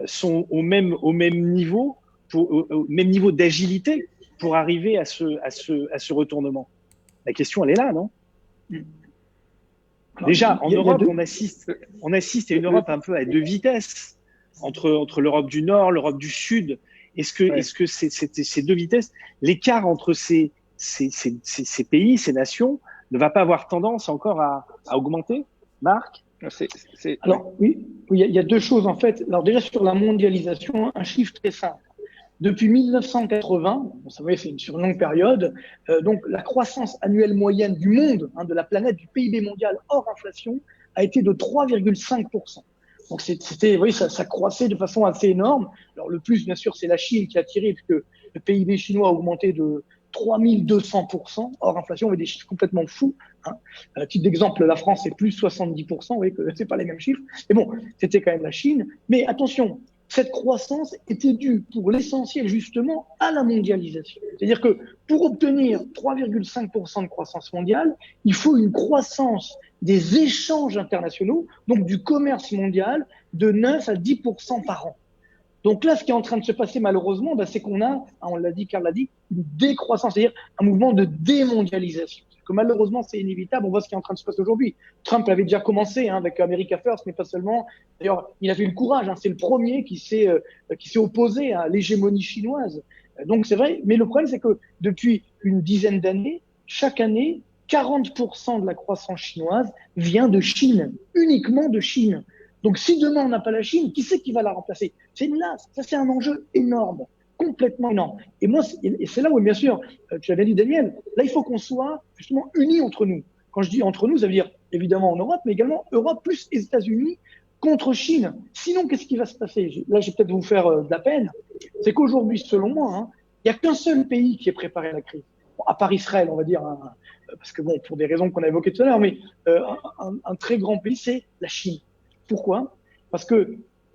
sont au même niveau, au même niveau d'agilité pour arriver à ce retournement? La question, elle est là, non? Déjà, en Europe, on assiste à une Europe un peu à deux vitesses entre l'Europe du Nord, l'Europe du Sud. Est-ce que ces deux vitesses, l'écart entre ces pays, ces nations, ne va pas avoir tendance encore à augmenter, Marc? Alors, oui, il y a deux choses en fait. Alors déjà sur la mondialisation, un chiffre très simple. Depuis 1980, vous savez, c'est sur une longue période, donc la croissance annuelle moyenne du monde, de la planète, du PIB mondial hors inflation, a été de 3,5%. Donc c'était, vous voyez, ça croissait de façon assez énorme. Alors le plus, bien sûr, c'est la Chine qui a tiré, puisque le PIB chinois a augmenté de 3200% hors inflation, avec des chiffres complètement fous. À titre d'exemple, la France est plus 70%, vous voyez que c'est pas les mêmes chiffres. Mais bon, c'était quand même la Chine. Mais attention, cette croissance était due pour l'essentiel justement à la mondialisation. C'est-à-dire que pour obtenir 3,5% de croissance mondiale, il faut une croissance des échanges internationaux, donc du commerce mondial, de 9 à 10% par an. Donc là, ce qui est en train de se passer malheureusement, c'est qu'on a, on l'a dit, Karl l'a dit, une décroissance, c'est-à-dire un mouvement de démondialisation. Que malheureusement, c'est inévitable. On voit ce qui est en train de se passer aujourd'hui. Trump l'avait déjà commencé avec America First, mais pas seulement. D'ailleurs, il a fait le courage. C'est le premier qui s'est opposé à l'hégémonie chinoise. Donc c'est vrai. Mais le problème, c'est que depuis une dizaine d'années, chaque année, 40% de la croissance chinoise vient de Chine, uniquement de Chine. Donc si demain on n'a pas la Chine, qui c'est qui va la remplacer? C'est là. Ça, c'est un enjeu énorme. Complètement énorme. Et moi, c'est là où, bien sûr, tu l'avais dit, Daniel, là, il faut qu'on soit justement unis entre nous. Quand je dis entre nous, ça veut dire évidemment en Europe, mais également Europe plus les États-Unis contre Chine. Sinon, qu'est-ce qui va se passer? Là, je vais peut-être vous faire de la peine. C'est qu'aujourd'hui, selon moi, il n'y a qu'un seul pays qui est préparé à la crise. Bon, à part Israël, on va dire, parce que bon, pour des raisons qu'on a évoquées tout à l'heure, mais un très grand pays, c'est la Chine. Pourquoi? Parce que,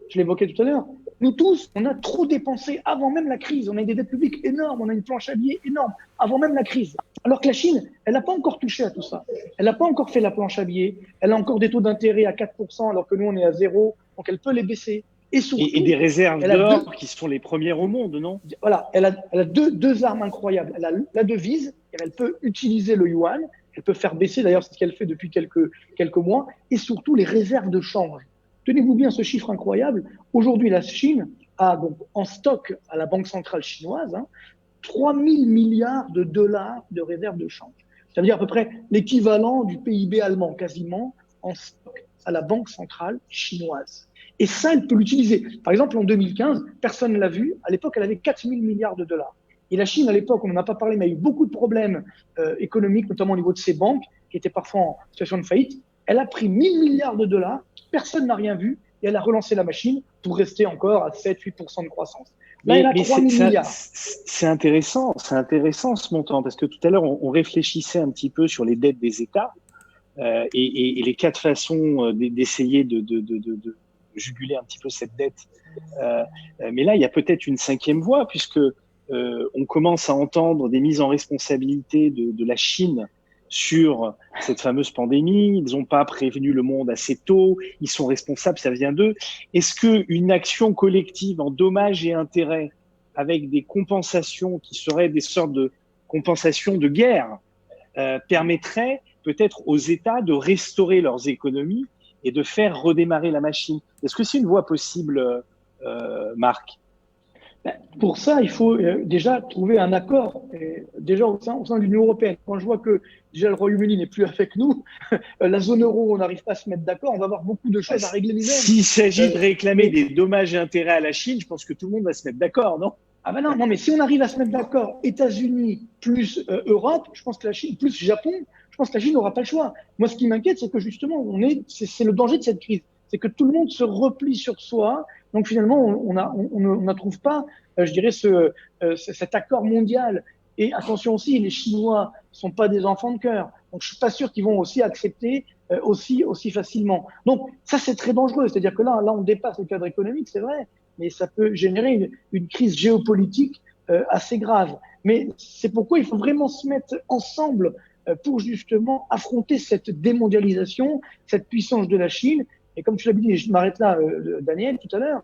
je l'évoquais tout à l'heure, nous tous, on a trop dépensé avant même la crise. On a des dettes publiques énormes, on a une planche à billets énorme avant même la crise. Alors que la Chine, elle n'a pas encore touché à tout ça. Elle n'a pas encore fait la planche à billets. Elle a encore des taux d'intérêt à 4%, alors que nous, on est à 0. Donc, elle peut les baisser. Et surtout, et des réserves d'or qui sont les premières au monde, non? Voilà, elle a deux armes incroyables. Elle a la devise, elle peut utiliser le yuan, elle peut faire baisser, d'ailleurs, c'est ce qu'elle fait depuis quelques mois, et surtout les réserves de change. Tenez-vous bien ce chiffre incroyable. Aujourd'hui, la Chine a donc en stock à la Banque centrale chinoise 3 000 milliards de dollars de réserves de change. Ça veut dire à peu près l'équivalent du PIB allemand, quasiment, en stock à la Banque centrale chinoise. Et ça, elle peut l'utiliser. Par exemple, en 2015, personne ne l'a vu. À l'époque, elle avait 4 000 milliards de dollars. Et la Chine, à l'époque, on n'en a pas parlé, mais il y a eu beaucoup de problèmes économiques, notamment au niveau de ses banques, qui étaient parfois en situation de faillite. Elle a pris 1 000 milliards de dollars, personne n'a rien vu, et elle a relancé la machine pour rester encore à 7-8% de croissance. Là, elle a 3 000 milliards. C'est intéressant ce montant, parce que tout à l'heure, on réfléchissait un petit peu sur les dettes des États et les quatre façons d'essayer de juguler un petit peu cette dette. Mais là, il y a peut-être une cinquième voie, puisque on commence à entendre des mises en responsabilité de la Chine sur cette fameuse pandémie. Ils n'ont pas prévenu le monde assez tôt. Ils sont responsables, ça vient d'eux. Est-ce qu'une action collective en dommages et intérêts avec des compensations qui seraient des sortes de compensations de guerre permettrait peut-être aux États de restaurer leurs économies et de faire redémarrer la machine? Est-ce que c'est une voie possible, Marc? Pour ça, il faut déjà trouver un accord, déjà au sein de l'Union européenne. Quand je vois que déjà le Royaume-Uni n'est plus avec nous, la zone euro, on n'arrive pas à se mettre d'accord, on va avoir beaucoup de choses à régler nous-mêmes. S'il s'agit de réclamer des dommages et intérêts à la Chine, je pense que tout le monde va se mettre d'accord, non? Ah ben non, mais si on arrive à se mettre d'accord, États-Unis plus Europe, je pense que la Chine plus Japon, je pense que la Chine n'aura pas le choix. Moi, ce qui m'inquiète, c'est que justement, c'est le danger de cette crise, c'est que tout le monde se replie sur soi. Donc finalement, on ne trouve pas, je dirais, cet accord mondial. Et attention aussi, les Chinois sont pas des enfants de cœur. Donc je suis pas sûr qu'ils vont aussi accepter aussi facilement. Donc ça, c'est très dangereux. C'est-à-dire que là, on dépasse le cadre économique, c'est vrai, mais ça peut générer une crise géopolitique assez grave. Mais c'est pourquoi il faut vraiment se mettre ensemble pour justement affronter cette démondialisation, cette puissance de la Chine. Et comme tu l'as dit, je m'arrête là, Daniel, tout à l'heure,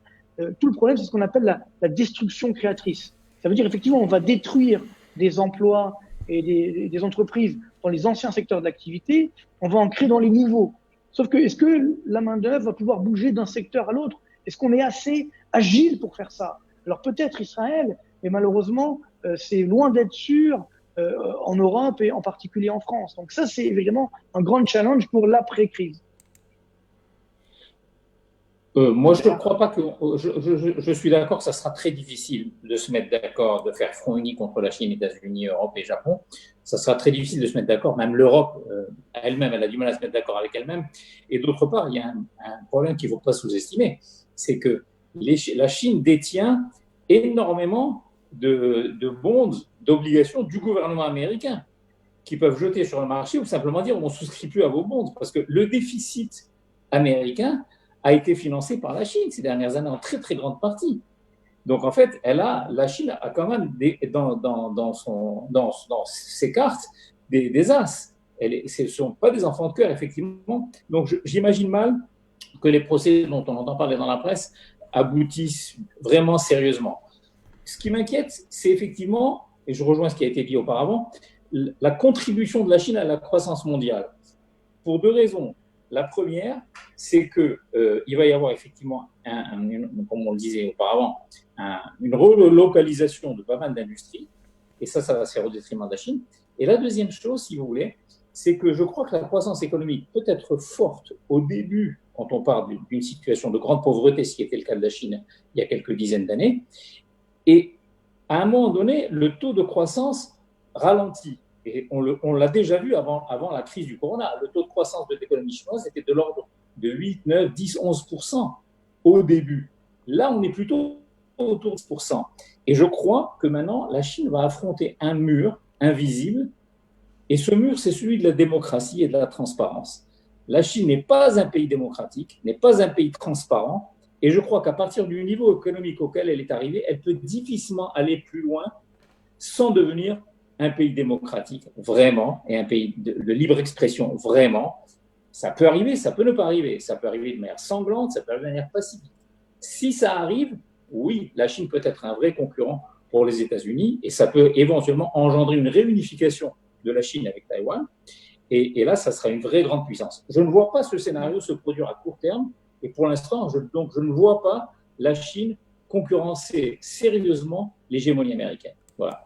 tout le problème, c'est ce qu'on appelle la destruction créatrice. Ça veut dire, effectivement, on va détruire des emplois et des entreprises dans les anciens secteurs d'activité, on va en créer dans les nouveaux. Sauf que, est-ce que la main-d'œuvre va pouvoir bouger d'un secteur à l'autre? Est-ce qu'on est assez agile pour faire ça? Alors peut-être Israël, mais malheureusement, c'est loin d'être sûr en Europe et en particulier en France. Donc ça, c'est évidemment un grand challenge pour l'après-crise. Moi, je ne crois pas que. Je suis d'accord que ça sera très difficile de se mettre d'accord, de faire front uni contre la Chine, États-Unis, Europe et Japon. Ça sera très difficile de se mettre d'accord. Même l'Europe elle-même, elle a du mal à se mettre d'accord avec elle-même. Et d'autre part, il y a un problème qu'il ne faut pas sous-estimer, c'est que la Chine détient énormément de bonds, d'obligations du gouvernement américain qui peuvent jeter sur le marché ou simplement dire on ne souscrit plus à vos bonds. Parce que le déficit américain a été financé par la Chine ces dernières années en très très grande partie. Donc en fait, la Chine a quand même dans ses cartes des as. Ce ne sont pas des enfants de cœur, effectivement. Donc j'imagine mal que les procès dont on entend parler dans la presse aboutissent vraiment sérieusement. Ce qui m'inquiète, c'est effectivement, et je rejoins ce qui a été dit auparavant, la contribution de la Chine à la croissance mondiale. Pour deux raisons. La première, c'est qu'il va y avoir effectivement, comme on le disait auparavant, une relocalisation de pas mal d'industries, et ça va se faire au détriment de la Chine. Et la deuxième chose, si vous voulez, c'est que je crois que la croissance économique peut être forte au début, quand on parle d'une situation de grande pauvreté, ce qui était le cas de la Chine il y a quelques dizaines d'années, et à un moment donné, le taux de croissance ralentit. Et on l'a déjà vu avant la crise du corona. Le taux de croissance de l'économie chinoise était de l'ordre de 8, 9, 10, 11% au début. Là, on est plutôt autour de 10%. Et je crois que maintenant, la Chine va affronter un mur invisible. Et ce mur, c'est celui de la démocratie et de la transparence. La Chine n'est pas un pays démocratique, n'est pas un pays transparent. Et je crois qu'à partir du niveau économique auquel elle est arrivée, elle peut difficilement aller plus loin sans devenir un pays démocratique, vraiment, et un pays de libre expression, vraiment. Ça peut arriver, ça peut ne pas arriver. Ça peut arriver de manière sanglante, ça peut arriver de manière pacifique. Si ça arrive, oui, la Chine peut être un vrai concurrent pour les États-Unis et ça peut éventuellement engendrer une réunification de la Chine avec Taïwan. Et là, ça sera une vraie grande puissance. Je ne vois pas ce scénario se produire à court terme. Et pour l'instant, je ne vois pas la Chine concurrencer sérieusement l'hégémonie américaine. Voilà.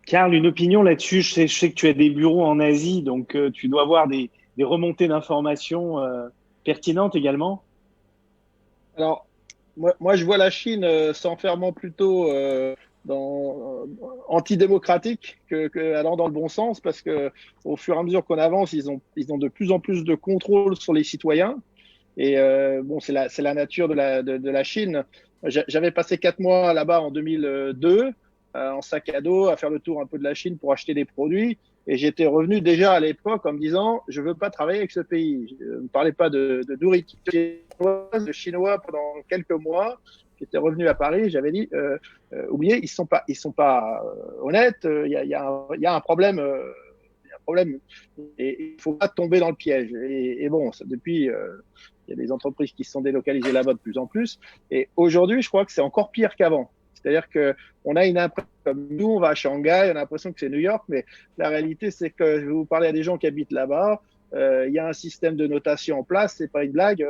Karl, une opinion là-dessus? Je sais que tu as des bureaux en Asie, donc tu dois avoir des remontées d'informations pertinentes également. Alors, moi, je vois la Chine s'enfermant plutôt antidémocratique que allant dans le bon sens, parce que au fur et à mesure qu'on avance, ils ont de plus en plus de contrôle sur les citoyens. Et bon, c'est la nature de la Chine. J'avais passé 4 mois là-bas en 2002 en sac à dos à faire le tour un peu de la Chine pour acheter des produits. Et j'étais revenu déjà à l'époque en me disant, je veux pas travailler avec ce pays. Je ne parlais pas de nourriture chinoise, de chinois pendant quelques mois. J'étais revenu à Paris, j'avais dit, oubliez, ils sont pas honnêtes. Il y a un problème problème. Et il faut pas tomber dans le piège. Et bon, depuis, il y a des entreprises qui se sont délocalisées là-bas de plus en plus. Et aujourd'hui, je crois que c'est encore pire qu'avant. C'est-à-dire que on a une impression, comme nous, on va à Shanghai, on a l'impression que c'est New York, mais la réalité, c'est que je vais vous parler à des gens qui habitent là-bas. Il y a un système de notation en place, c'est pas une blague.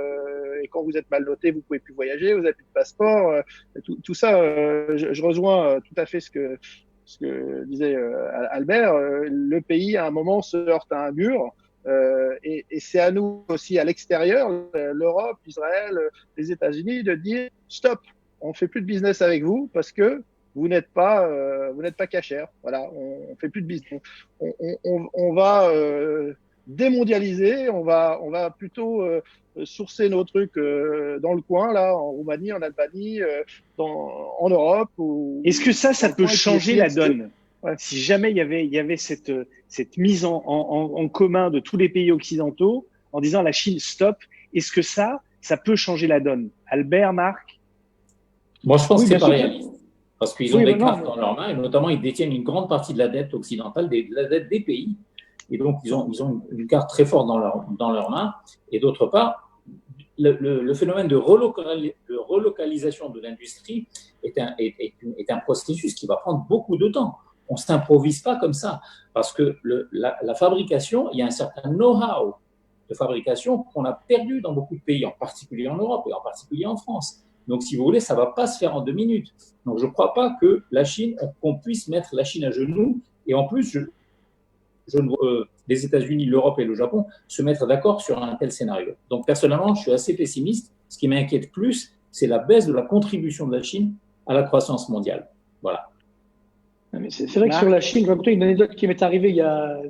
Et quand vous êtes mal noté, vous pouvez plus voyager, vous n'avez plus de passeport. Tout ça, je rejoins tout à fait ce que disait Albert. Le pays, à un moment, se heurte à un mur. Et c'est à nous aussi, à l'extérieur, l'Europe, Israël, les États-Unis, de dire stop, on fait plus de business avec vous parce que vous n'êtes pas cachère. Voilà, on fait plus de business. On va démondialiser, on va plutôt sourcer nos trucs dans le coin, là, en Roumanie, en Albanie, en Europe. Est-ce que ça peut changer la donne? Ouais. Si jamais il y avait cette mise en commun de tous les pays occidentaux en disant à la Chine stop, est-ce que ça peut changer la donne? Albert, Marc? Moi, je pense Oui, que c'est bien pas sûr. réaliste. Parce qu'ils ont Oui, des mais non, cartes mais- dans leurs mains, et notamment, ils détiennent une grande partie de la dette occidentale, de la dette des pays. Et donc, ils ont une carte très forte dans leurs mains. Et d'autre part, le phénomène de relocalisation de l'industrie est un processus qui va prendre beaucoup de temps. On ne s'improvise pas comme ça. Parce que la fabrication, il y a un certain know-how de fabrication qu'on a perdu dans beaucoup de pays, en particulier en Europe et en particulier en France. Donc, si vous voulez, ça ne va pas se faire en 2 minutes. Donc, je ne crois pas que qu'on puisse mettre la Chine à genoux. Et en plus, je ne vois les États-Unis, l'Europe et le Japon se mettre d'accord sur un tel scénario. Donc, personnellement, je suis assez pessimiste. Ce qui m'inquiète plus, c'est la baisse de la contribution de la Chine à la croissance mondiale. Voilà. C'est vrai que sur la Chine, je vais raconter une anecdote qui m'est arrivée il y a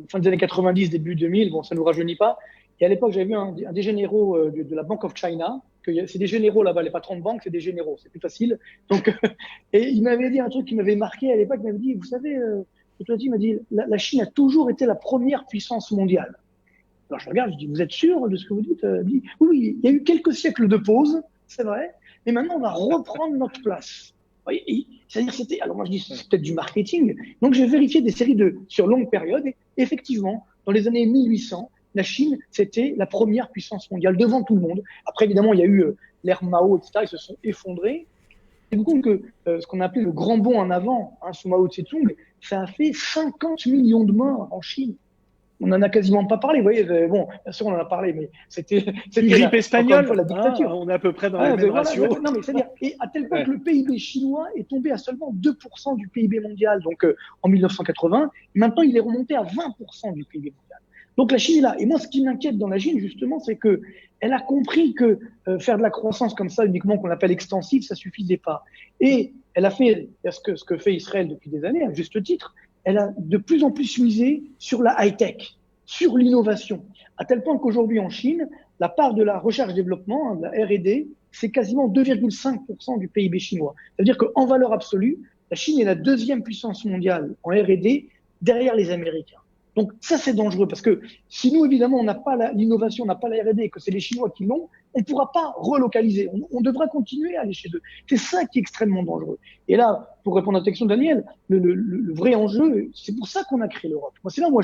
fin des années 90, début 2000. Bon, ça ne nous rajeunit pas. Et à l'époque, j'avais vu un des généraux de la Bank of China. C'est des généraux là-bas, les patrons de banque, c'est des généraux, c'est plus facile. Donc, et il m'avait dit un truc qui m'avait marqué à l'époque. Il m'avait dit, vous savez, il m'a dit, la Chine a toujours été la première puissance mondiale. Alors je regarde, je dis, vous êtes sûr de ce que vous dites? Il dit, oui, il y a eu quelques siècles de pause, c'est vrai, mais maintenant on va reprendre notre place. C'est-à-dire, alors moi je dis, c'est peut-être du marketing. Donc j'ai vérifié des séries sur longue période et effectivement, dans les années 1800, la Chine, c'était la première puissance mondiale devant tout le monde. Après, évidemment, il y a eu l'ère Mao, etc. Ils se sont effondrés. Et vous compte que ce qu'on a appelé le grand bond en avant, sous Mao Tse-tung, ça a fait 50 millions de morts en Chine. On n'en a quasiment pas parlé. Vous voyez, bon, bien sûr, on en a parlé, mais c'était Une grippe espagnole, la dictature. on est à peu près dans les mêmes ratios. Non, mais c'est-à-dire, et à tel point que le PIB chinois est tombé à seulement 2% du PIB mondial, donc en 1980. Et maintenant, il est remonté à 20% du PIB mondial. Donc la Chine est là. Et moi, ce qui m'inquiète dans la Chine, justement, c'est que elle a compris que faire de la croissance comme ça, uniquement qu'on appelle extensive, ça suffisait pas. Et elle a fait ce que fait Israël depuis des années, à juste titre. Elle a de plus en plus misé sur la high-tech, sur l'innovation, à tel point qu'aujourd'hui en Chine, la part de la recherche-développement, de la R&D, c'est quasiment 2,5% du PIB chinois. C'est-à-dire qu'en valeur absolue, la Chine est la deuxième puissance mondiale en R&D derrière les Américains. Donc ça, c'est dangereux parce que si nous, évidemment, on n'a pas l'innovation, on n'a pas la R&D et que c'est les Chinois qui l'ont, on ne pourra pas relocaliser. On devra continuer à aller chez eux. C'est ça qui est extrêmement dangereux. Et là, pour répondre à la question de Daniel, le vrai enjeu, c'est pour ça qu'on a créé l'Europe. C'est là où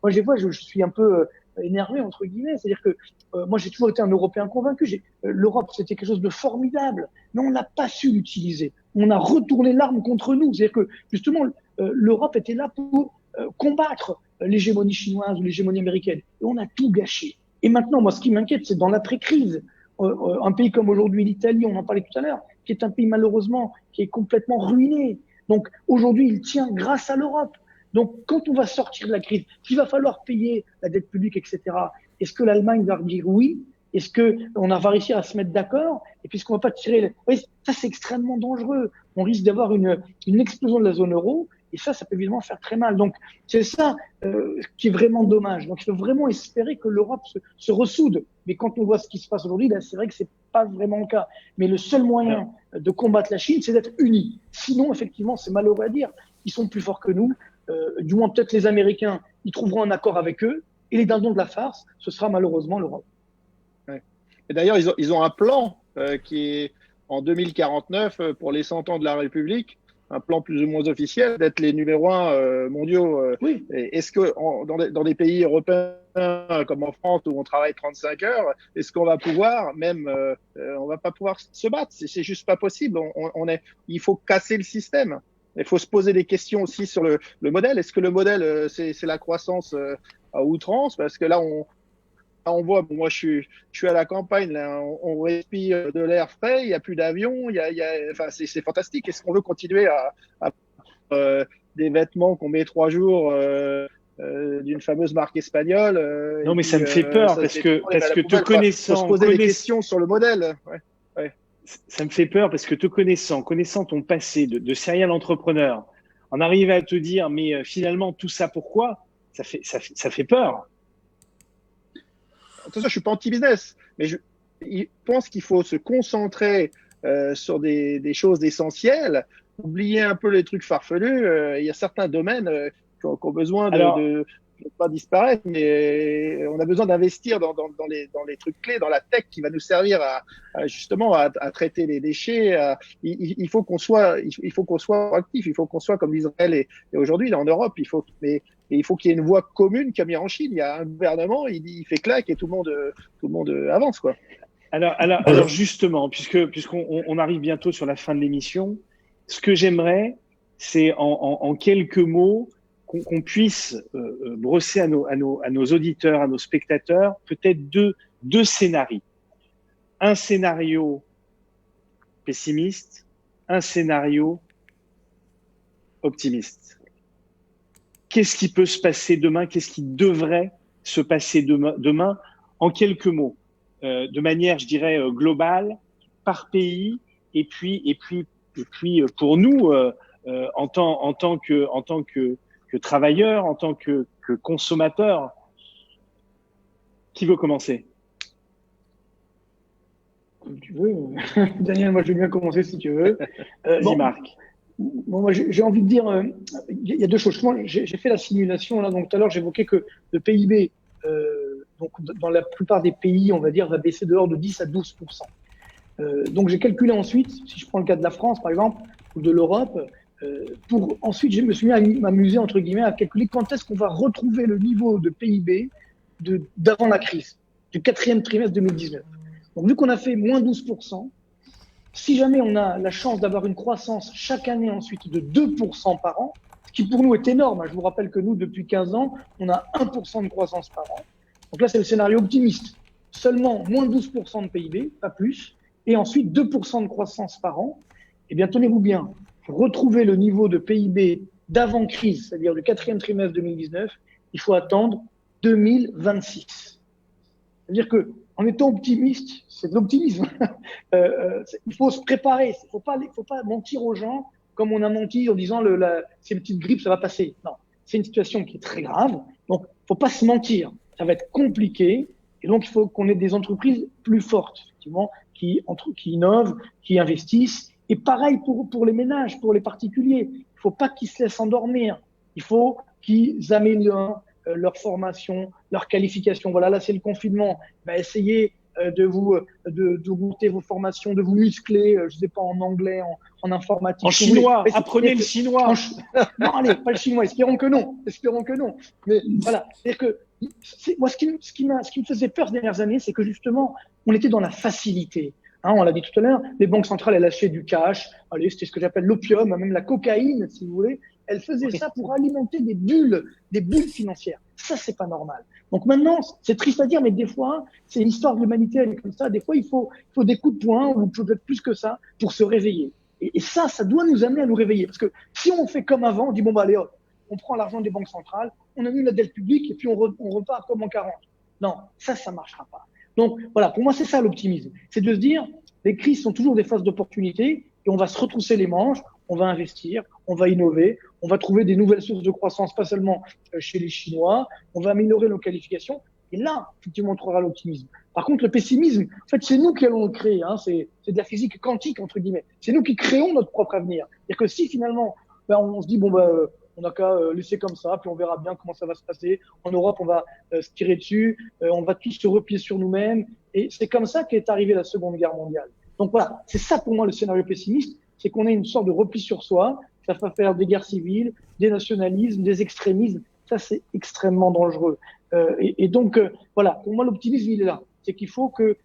des fois, je suis un peu énervé, entre guillemets. C'est-à-dire que moi, j'ai toujours été un Européen convaincu. L'Europe, c'était quelque chose de formidable, mais on n'a pas su l'utiliser. On a retourné l'arme contre nous. C'est-à-dire que, justement, l'Europe était là pour combattre l'hégémonie chinoise ou l'hégémonie américaine. Et on a tout gâché. Et maintenant, moi, ce qui m'inquiète, c'est dans l'après-crise. Un pays comme aujourd'hui l'Italie, on en parlait tout à l'heure, qui est un pays malheureusement qui est complètement ruiné. Donc aujourd'hui, il tient grâce à l'Europe. Donc quand on va sortir de la crise, qu'il va falloir payer la dette publique, etc., est-ce que l'Allemagne va dire oui? Est-ce qu'on va réussir à se mettre d'accord? Et puis, est-ce qu'on va pas tirer... Oui, ça, c'est extrêmement dangereux. On risque d'avoir une explosion de la zone euro. Et ça peut évidemment faire très mal. Donc, c'est ça qui est vraiment dommage. Donc, il faut vraiment espérer que l'Europe se ressoude. Mais quand on voit ce qui se passe aujourd'hui, là, c'est vrai que c'est pas vraiment le cas. Mais le seul moyen de combattre la Chine, c'est d'être unis. Sinon, effectivement, c'est malheureux à dire. Ils sont plus forts que nous. Du moins, peut-être les Américains, ils trouveront un accord avec eux. Et les dindons de la farce, ce sera malheureusement l'Europe. Ouais. Et d'ailleurs, ils ont un plan qui est en 2049 pour les 100 ans de la République. un plan plus ou moins officiel d'être les numéros 1 mondiaux. Oui. Est-ce que dans des pays européens comme en France où on travaille 35 heures, est-ce qu'on va pouvoir on va pas pouvoir se battre? C'est juste pas possible. Il faut casser le système. Il faut se poser des questions aussi sur le modèle. Est-ce que le modèle, c'est la croissance à outrance? Parce que là, on voit, bon, moi je suis à la campagne, là, on respire de l'air frais, il n'y a plus d'avions, enfin, c'est fantastique. Est-ce qu'on veut continuer à des vêtements qu'on met 3 jours d'une fameuse marque espagnole Non, mais ça me fait peur parce que te connaissant, faut se poser des questions sur le modèle. Ouais. Ça me fait peur parce que te connaissant ton passé de serial entrepreneur, en arriver à te dire, mais finalement tout ça pourquoi? Ça fait peur. Attention, je suis pas anti-business, mais je pense qu'il faut se concentrer sur des choses essentielles, oublier un peu les trucs farfelus. Il y a certains domaines qui ont besoin de pas disparaître, mais on a besoin d'investir dans les trucs clés, dans la tech qui va nous servir justement à traiter les déchets. Il faut qu'on soit actif, il faut qu'on soit comme l'Israël et aujourd'hui là en Europe. Il faut qu'il y ait une voie commune comme il y a en Chine. Il y a un gouvernement, il fait claque et tout le monde avance quoi. Alors justement, puisqu'on arrive bientôt sur la fin de l'émission, ce que j'aimerais, c'est en quelques mots qu'on puisse brosser à nos auditeurs, à nos spectateurs, peut-être deux scénarios. Un scénario pessimiste, un scénario optimiste. Qu'est-ce qui peut se passer demain? Qu'est-ce qui devrait se passer demain en quelques mots, de manière, je dirais, globale, par pays, et puis pour nous, en tant que travailleur, en tant que consommateur. Qui veut commencer? Comme tu veux. Daniel, moi je veux bien commencer si tu veux. Vas-y, Marc. Bon, moi j'ai envie de dire, il y a deux choses. Moi, j'ai fait la simulation là, donc tout à l'heure j'évoquais que le PIB, donc dans la plupart des pays, on va dire, va baisser de l'ordre de 10 à 12%. Donc j'ai calculé ensuite, si je prends le cas de la France par exemple, ou de l'Europe, pour ensuite je me suis mis à m'amuser entre guillemets à calculer quand est-ce qu'on va retrouver le niveau de PIB d'avant la crise, du 4e trimestre 2019. Donc vu qu'on a fait moins 12%, si jamais on a la chance d'avoir une croissance chaque année ensuite de 2% par an, ce qui pour nous est énorme, je vous rappelle que nous depuis 15 ans, on a 1% de croissance par an. Donc là c'est le scénario optimiste, seulement moins 12% de PIB, pas plus, et ensuite 2% de croissance par an. Eh bien tenez-vous bien, pour retrouver le niveau de PIB d'avant-crise, c'est-à-dire du 4e trimestre 2019, il faut attendre 2026. C'est-à-dire que, en étant optimiste, c'est de l'optimisme. Il faut se préparer. Il faut pas mentir aux gens comme on a menti en disant c'est une petite grippe, ça va passer. Non, c'est une situation qui est très grave. Donc, faut pas se mentir. Ça va être compliqué. Et donc, il faut qu'on ait des entreprises plus fortes, effectivement, qui innovent, qui investissent. Et pareil pour les ménages, pour les particuliers. Il faut pas qu'ils se laissent endormir. Il faut qu'ils améliorent leur formation, leur qualification. Voilà, là c'est le confinement. Essayez d'augmenter vos formations, de vous muscler, je sais pas, en anglais, en informatique. En chinois, apprenez le chinois. Non, allez, pas le chinois, espérons que non. Mais voilà, c'est-à-dire que moi ce qui me faisait peur ces dernières années, c'est que justement, on était dans la facilité. On l'a dit tout à l'heure, les banques centrales, elles lâchaient du cash. Allez, c'était ce que j'appelle l'opium, même la cocaïne, si vous voulez. Elles faisaient ça pour alimenter des bulles financières. Ça, c'est pas normal. Donc maintenant, c'est triste à dire, mais des fois, c'est une histoire de l'humanité, elle est comme ça. Des fois, il faut des coups de poing, ou peut-être plus que ça, pour se réveiller. Et ça doit nous amener à nous réveiller. Parce que si on fait comme avant, on dit, bon, allez, hop, on prend l'argent des banques centrales, on annule la dette publique, et puis on repart comme en 40. Non, ça marchera pas. Donc voilà, pour moi c'est ça l'optimisme, c'est de se dire les crises sont toujours des phases d'opportunité et on va se retrousser les manches, on va investir, on va innover, on va trouver des nouvelles sources de croissance, pas seulement chez les Chinois, on va améliorer nos qualifications et là effectivement on trouvera l'optimisme. Par contre le pessimisme, en fait c'est nous qui allons le créer, c'est de la physique quantique entre guillemets, c'est nous qui créons notre propre avenir. C'est-à-dire que si finalement on se dit on n'a qu'à laisser comme ça, puis on verra bien comment ça va se passer. En Europe, on va se tirer dessus, on va tous se replier sur nous-mêmes. Et c'est comme ça qu'est arrivée la Seconde Guerre mondiale. Donc voilà, c'est ça pour moi le scénario pessimiste, c'est qu'on ait une sorte de repli sur soi, ça va faire des guerres civiles, des nationalismes, des extrémismes. Ça, c'est extrêmement dangereux. Et donc, voilà, pour moi, l'optimisme, il est là. C'est qu'il faut que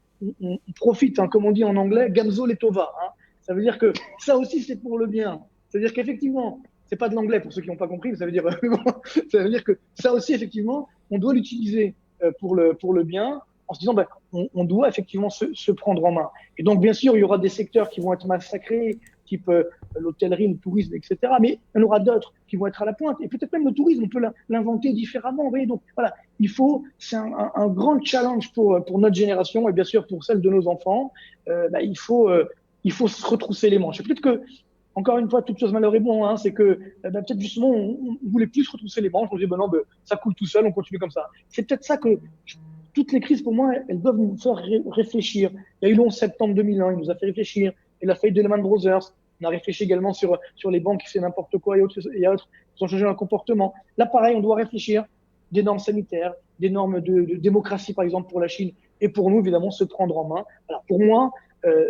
on profite, hein, comme on dit en anglais, gamzo letova. Hein. Ça veut dire que ça aussi, c'est pour le bien. C'est-à-dire qu'effectivement, c'est pas de l'anglais pour ceux qui n'ont pas compris, mais ça veut dire, ça veut dire que ça aussi, effectivement, on doit l'utiliser pour le bien, en se disant, ben, on doit effectivement se prendre en main. Et donc, bien sûr, il y aura des secteurs qui vont être massacrés, type l'hôtellerie, le tourisme, etc. Mais il y en aura d'autres qui vont être à la pointe. Et peut-être même le tourisme, on peut l'inventer différemment. Vous voyez, donc voilà, c'est un grand challenge pour notre génération et bien sûr pour celle de nos enfants. Il faut se retrousser les manches. Et peut-être que, encore une fois, toute chose malheur est bon, hein, c'est que peut-être justement on voulait plus se retrousser les manches. On dit non, ça coule tout seul, on continue comme ça. C'est peut-être ça que toutes les crises, pour moi, elles doivent nous faire réfléchir. Il y a eu le 11 septembre 2001, il nous a fait réfléchir. Et la faillite de Lehman Brothers, on a réfléchi également sur les banques qui font n'importe quoi et autres qui ont changé leur comportement. Là, pareil, on doit réfléchir des normes sanitaires, des normes de démocratie, par exemple, pour la Chine, et pour nous, évidemment, se prendre en main. Alors, pour moi,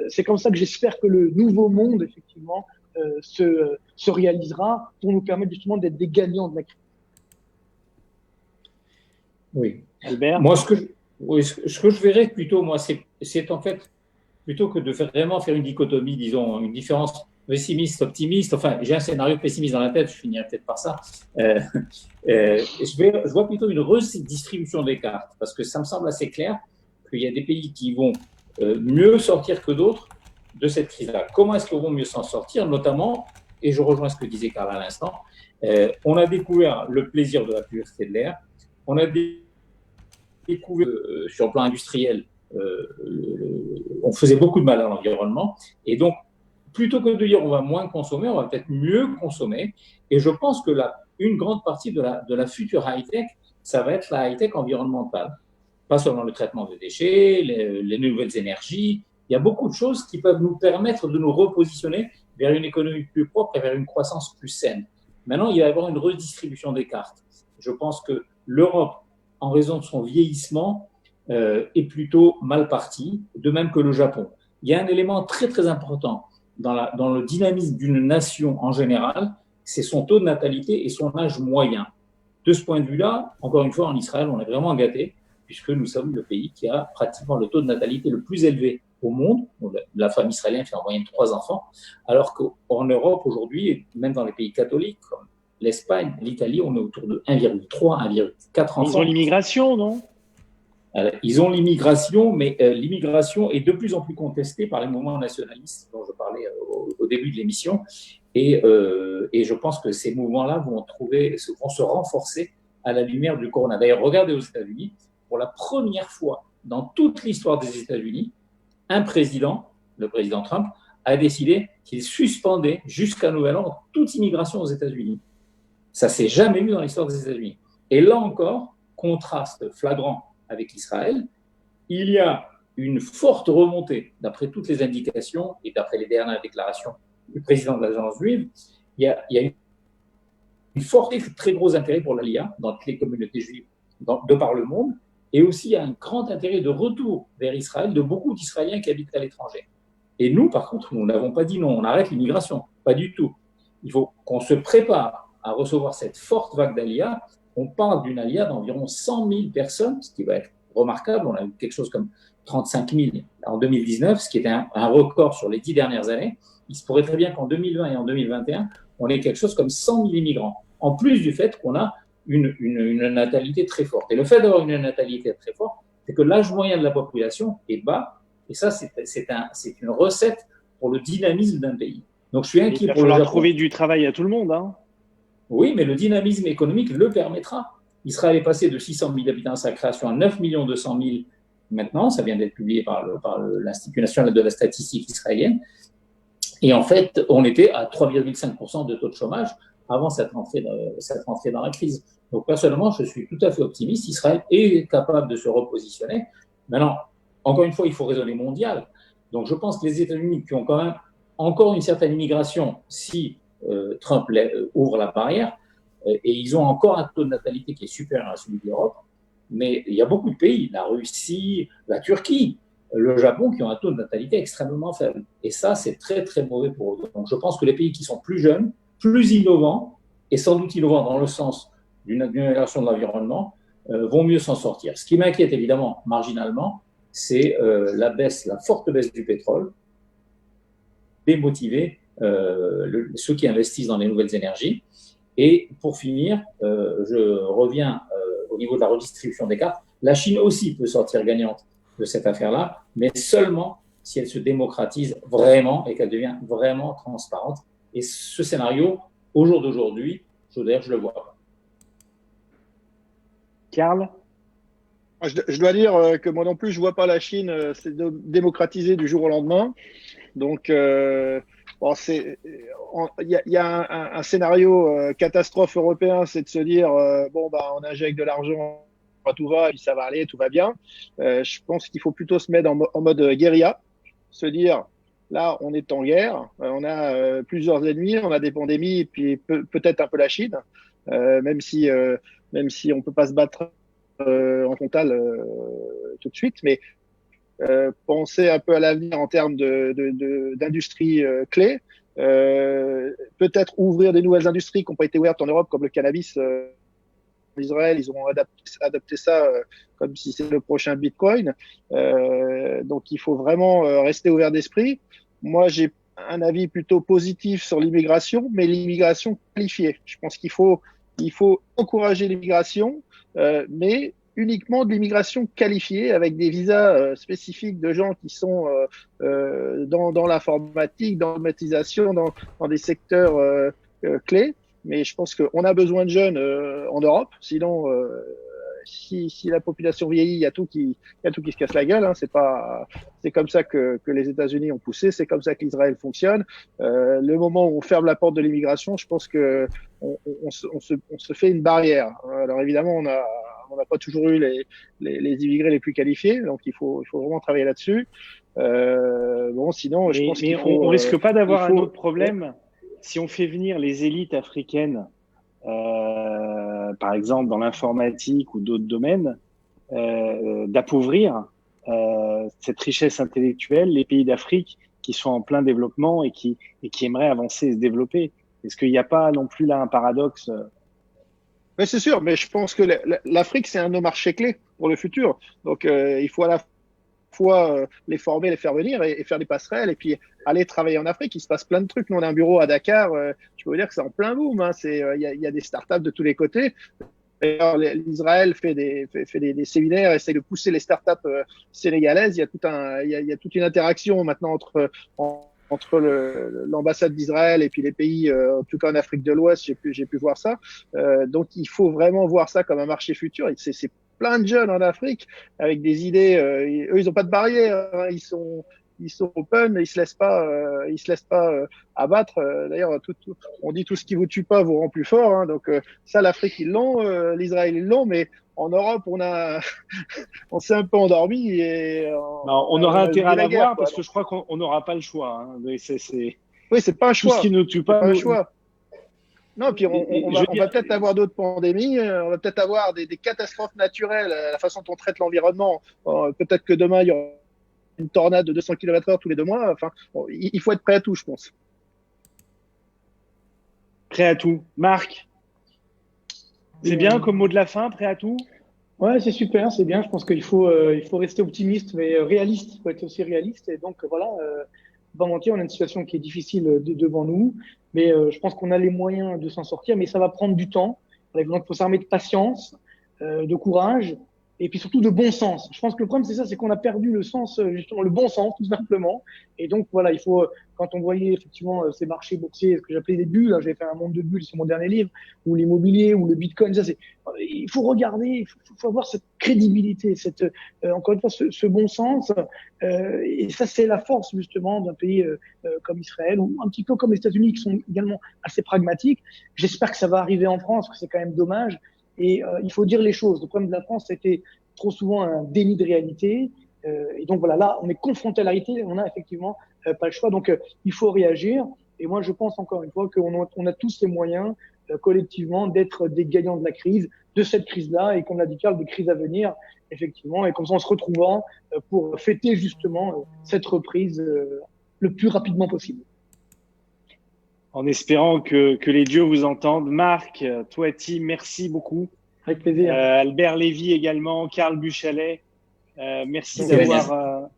c'est comme ça que j'espère que le nouveau monde, effectivement, se réalisera pour nous permettre justement d'être des gagnants de la crise. Oui. Albert? Moi, ce que je verrais plutôt, moi, c'est en fait, plutôt que de vraiment faire une dichotomie, disons, une différence pessimiste, optimiste, enfin, j'ai un scénario pessimiste dans la tête, je finirai peut-être par ça. Je vois plutôt une redistribution des cartes, parce que ça me semble assez clair qu'il y a des pays qui vont mieux sortir que d'autres de cette crise-là. Comment est-ce qu'ils vont mieux s'en sortir, notamment, et je rejoins ce que disait Karl à l'instant, on a découvert le plaisir de la pureté de l'air, on a découvert sur le plan industriel, on faisait beaucoup de mal à l'environnement, et donc, plutôt que de dire on va moins consommer, on va peut-être mieux consommer, et je pense que une grande partie de la future high-tech, ça va être la high-tech environnementale. Pas seulement le traitement des déchets, les nouvelles énergies, il y a beaucoup de choses qui peuvent nous permettre de nous repositionner vers une économie plus propre et vers une croissance plus saine. Maintenant, il va y avoir une redistribution des cartes. Je pense que l'Europe, en raison de son vieillissement, est plutôt mal partie, de même que le Japon. Il y a un élément très très important dans le dynamisme d'une nation en général, c'est son taux de natalité et son âge moyen. De ce point de vue-là, encore une fois, en Israël, on est vraiment gâtés, puisque nous sommes le pays qui a pratiquement le taux de natalité le plus élevé au monde. La femme israélienne fait en moyenne 3 enfants, alors qu'en Europe aujourd'hui, et même dans les pays catholiques comme l'Espagne, l'Italie, on est autour de 1,3, 1,4 enfants. Ils ont l'immigration, non ? Ils ont l'immigration, mais l'immigration est de plus en plus contestée par les mouvements nationalistes dont je parlais au début de l'émission. Et je pense que ces mouvements-là vont se renforcer à la lumière du corona. D'ailleurs, regardez aux États-Unis, pour la première fois dans toute l'histoire des États-Unis, un président, le président Trump, a décidé qu'il suspendait jusqu'à nouvel ordre toute immigration aux États-Unis. Ça ne s'est jamais vu dans l'histoire des États-Unis. Et là encore, contraste flagrant avec Israël, il y a une forte remontée, d'après toutes les indications et d'après les dernières déclarations du président de l'agence juive, il y a une forte et très gros intérêt pour l'Aliyah dans toutes les communautés juives de par le monde, et aussi il y a un grand intérêt de retour vers Israël de beaucoup d'Israéliens qui habitent à l'étranger. Et nous, par contre, nous n'avons pas dit non, on arrête l'immigration, pas du tout. Il faut qu'on se prépare à recevoir cette forte vague d'Aliyah. On parle d'une Aliyah d'environ 100 000 personnes, ce qui va être remarquable. On a eu quelque chose comme 35 000 en 2019, ce qui était un record sur les 10 dernières années. Il se pourrait très bien qu'en 2020 et en 2021, on ait quelque chose comme 100 000 immigrants, en plus du fait qu'on a une natalité très forte. Et le fait d'avoir une natalité très forte, c'est que l'âge moyen de la population est bas, et ça, c'est une recette pour le dynamisme d'un pays. Donc, je suis inquiet pour le Japon. Il va falloir trouver du travail à tout le monde, hein. Oui, mais le dynamisme économique le permettra. Israël est passé de 600 000 habitants à sa création à 9 200 000 maintenant. Ça vient d'être publié par l'Institut national de la statistique israélienne. Et en fait, on était à 3,5% de taux de chômage avant cette rentrée dans la crise. Donc, personnellement, je suis tout à fait optimiste. Israël est capable de se repositionner. Maintenant, encore une fois, il faut raisonner mondial. Donc, je pense que les États-Unis, qui ont quand même encore une certaine immigration, si Trump ouvre la barrière, et ils ont encore un taux de natalité qui est supérieur à celui de l'Europe, mais il y a beaucoup de pays, la Russie, la Turquie, le Japon, qui ont un taux de natalité extrêmement faible. Et ça, c'est très, très mauvais pour eux. Donc, je pense que les pays qui sont plus jeunes, plus innovants, et sans doute innovants dans le sens d'une amélioration de l'environnement, vont mieux s'en sortir. Ce qui m'inquiète évidemment marginalement, c'est la forte baisse du pétrole, démotiver ceux qui investissent dans les nouvelles énergies. Et pour finir, je reviens au niveau de la redistribution des cartes. La Chine aussi peut sortir gagnante de cette affaire-là, mais seulement si elle se démocratise vraiment et qu'elle devient vraiment transparente. Et ce scénario, au jour d'aujourd'hui, je le vois pas. Karl? Je dois dire que moi non plus, je vois pas la Chine se démocratiser du jour au lendemain. Donc, bon, il y a un scénario catastrophe européen, c'est de se dire bon bah on injecte de l'argent, tout va, et puis ça va aller, tout va bien. Je pense qu'il faut plutôt se mettre en mode guérilla, se dire là on est en guerre, on a plusieurs ennemis, on a des pandémies, et puis peut-être un peu la Chine, même si on peut pas se battre en frontal tout de suite, mais penser un peu à l'avenir en termes d'industrie clé, peut-être ouvrir des nouvelles industries qui n'ont pas été ouvertes en Europe, comme le cannabis. En Israël, ils ont adapté ça comme si c'était le prochain Bitcoin. Donc, il faut vraiment rester ouvert d'esprit. Moi, j'ai un avis plutôt positif sur l'immigration, mais l'immigration qualifiée. Je pense qu'il faut encourager l'immigration, mais uniquement de l'immigration qualifiée avec des visas spécifiques de gens qui sont dans l'informatique, dans l'automatisation, dans des secteurs clés. Mais je pense qu'on a besoin de jeunes en Europe. Sinon, si la population vieillit, il y a tout qui se casse la gueule. Hein. C'est comme ça que les États-Unis ont poussé. C'est comme ça que l'Israël fonctionne. Le moment où on ferme la porte de l'immigration, je pense que on se fait une barrière. Alors évidemment, on n'a pas toujours eu les immigrés les plus qualifiés, donc il faut vraiment travailler là-dessus. Bon, sinon, je pense qu'il faut. On risque pas d'avoir un autre problème si on fait venir les élites africaines, par exemple dans l'informatique ou d'autres domaines, d'appauvrir cette richesse intellectuelle, les pays d'Afrique qui sont en plein développement et qui aimeraient avancer et se développer. Est-ce qu'il n'y a pas non plus là un paradoxe? Mais c'est sûr, mais je pense que l'Afrique, c'est un de nos marchés clés pour le futur. Donc, il faut à la fois les former, les faire venir et faire des passerelles et puis aller travailler en Afrique. Il se passe plein de trucs. Nous, on a un bureau à Dakar. Je peux vous dire que c'est en plein boom. Hein. Il y a des startups de tous les côtés. D'ailleurs, l'Israël fait des séminaires, essaie de pousser les startups sénégalaises. Il y a toute une interaction maintenant entre l'ambassade d'Israël et puis les pays, en tout cas en Afrique de l'Ouest, j'ai pu voir ça. Donc, il faut vraiment voir ça comme un marché futur. C'est plein de jeunes en Afrique avec des idées. Eux, ils n'ont pas de barrière. Hein, ils sont open, ils se laissent pas abattre. D'ailleurs, on dit tout ce qui vous tue pas vous rend plus fort. Hein, donc ça, l'Afrique ils l'ont, l'Israël ils l'ont, mais en Europe on s'est un peu endormi et on aura intérêt à l'avoir parce que je crois qu'on n'aura pas le choix. Hein, mais oui, c'est pas un choix. Tout ce qui ne tue pas, un choix. Non, puis on va peut-être avoir d'autres pandémies, on va peut-être avoir des catastrophes naturelles, la façon dont on traite l'environnement. Peut-être que demain, il y aura une tornade de 200 km/h tous les 2 mois. Enfin, bon, il faut être prêt à tout, je pense. Prêt à tout. Marc, c'est bien comme mot de la fin, prêt à tout? Ouais, c'est super, c'est bien. Je pense qu'il faut rester optimiste, mais réaliste. Il faut être aussi réaliste. Et donc, voilà, pas mentir, on a une situation qui est difficile devant nous, mais je pense qu'on a les moyens de s'en sortir, mais ça va prendre du temps. Donc, il faut s'armer de patience, de courage, et puis surtout de bon sens. Je pense que le problème, c'est ça, c'est qu'on a perdu le sens, justement, le bon sens, tout simplement. Et donc, voilà, il faut, quand on voyait effectivement ces marchés boursiers, ce que j'appelais des bulles, hein, j'ai fait un monde de bulles sur mon dernier livre, ou l'immobilier, ou le bitcoin, ça, il faut regarder, il faut avoir cette crédibilité, encore une fois, ce bon sens. Et ça, c'est la force, justement, d'un pays comme Israël, ou un petit peu comme les États-Unis, qui sont également assez pragmatiques. J'espère que ça va arriver en France, parce que c'est quand même dommage. Et il faut dire les choses. Le problème de la France, c'était trop souvent un déni de réalité. Et donc voilà, là, on est confronté à la réalité, on a effectivement pas le choix. Donc il faut réagir. Et moi, je pense encore une fois qu'on a tous les moyens collectivement d'être des gagnants de la crise, de cette crise-là, et comme l'a dit Karl, des crises à venir, effectivement. Et comme ça, en se retrouvant pour fêter justement cette reprise le plus rapidement possible. en espérant que les dieux vous entendent. Marc, Touati, merci beaucoup. Avec plaisir. Albert Lévy également, Karl Buchalet, merci Merci, d'avoir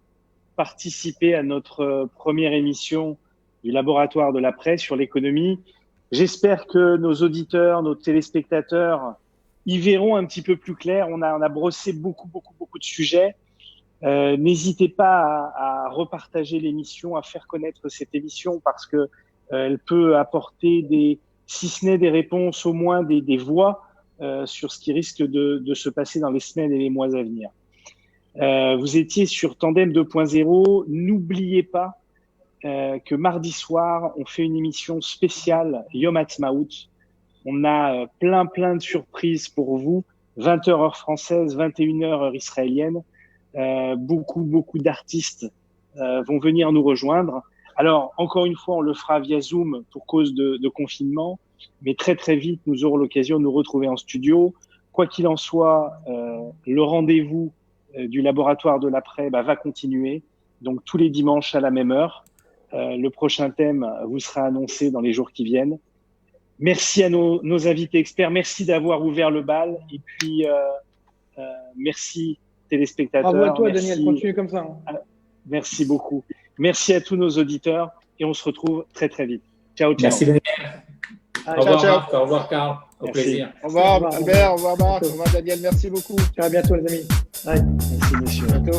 participé à notre première émission du Laboratoire de l'après sur l'économie. J'espère que nos auditeurs, nos téléspectateurs y verront un petit peu plus clair. On a brossé beaucoup de sujets. N'hésitez pas à repartager l'émission, à faire connaître cette émission parce que elle peut apporter si ce n'est des réponses, au moins des voix sur ce qui risque de se passer dans les semaines et les mois à venir. Vous étiez sur Tandem 2.0. N'oubliez pas que mardi soir, on fait une émission spéciale Yom Ha'atzmaut. On a plein de surprises pour vous. 20h heure française, 21h heure israélienne. Beaucoup d'artistes vont venir nous rejoindre. Alors, encore une fois, on le fera via Zoom pour cause de confinement, mais très vite, nous aurons l'occasion de nous retrouver en studio. Quoi qu'il en soit, le rendez-vous du laboratoire de l'après va continuer, donc tous les dimanches à la même heure. Le prochain thème vous sera annoncé dans les jours qui viennent. Merci à nos invités experts, merci d'avoir ouvert le bal, et puis merci téléspectateurs. Bravo à toi, merci, Daniel, continue comme ça. Merci beaucoup. Merci à tous nos auditeurs et on se retrouve très vite. Ciao. Merci Daniel. Allez, Au revoir ciao. Marc, au revoir Karl, au Merci. plaisir. Au revoir, Au revoir. Albert, au revoir, Marc, au revoir, Daniel. Merci beaucoup. à bientôt, les amis. Bye. Merci, messieurs. À bientôt.